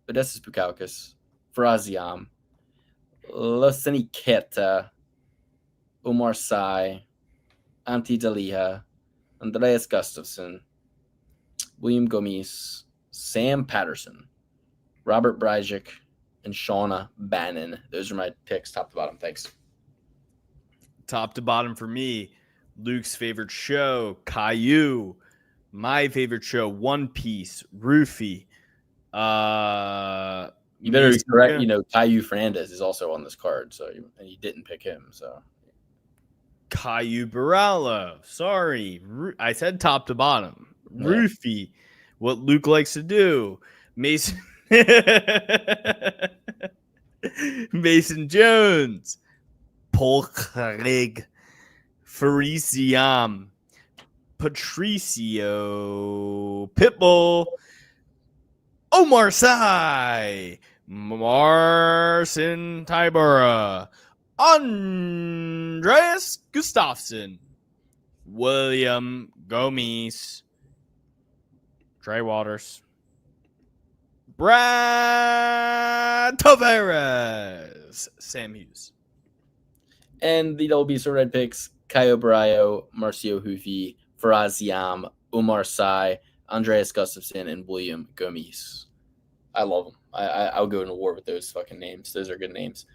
Odessis Bukauskas, Faraziam, Laseni Keta, Omar Sy, Antti Daliha, Andreas Gustafsson, William Gomis, Sam Patterson, Robert Bryzik, and Shauna Bannon. Those are my picks, top to bottom. Thanks. Top to bottom for me, Luke's favorite show, Caillou. My favorite show, One Piece, Rufy. You better be correct. Caillou Fernandez is also on this card, and you didn't pick him. So Caio Borralho. Sorry, I said top to bottom. Yeah. Rufy, what Luke likes to do. Mason Mason Jones, Polkarig, Farisiam, Patricio, Pitbull, Omar Sy, Marcin Tybura, Andreas Gustafsson, William Gomis, Trey Waters, Brad Tavares, Sam Hughes. And the WBC Red picks, Caio Borralho, Marcio Hufi, Faraziam, Omar Sy, Andreas Gustafsson, and William Gomis. I love them. I'll go into war with those fucking names. Those are good names.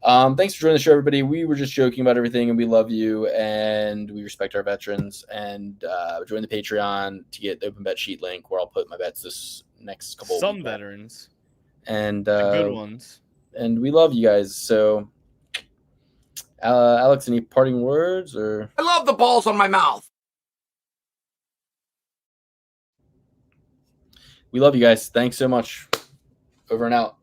Thanks for joining the show, everybody. We were just joking about everything, and we love you, and we respect our veterans. And join the Patreon to get the open bet sheet link, where I'll put my bets this next couple. Some veterans and good ones. And we love you guys. So, Alex, any parting words? Or I love the balls on my mouth. We love you guys. Thanks so much. Over and out.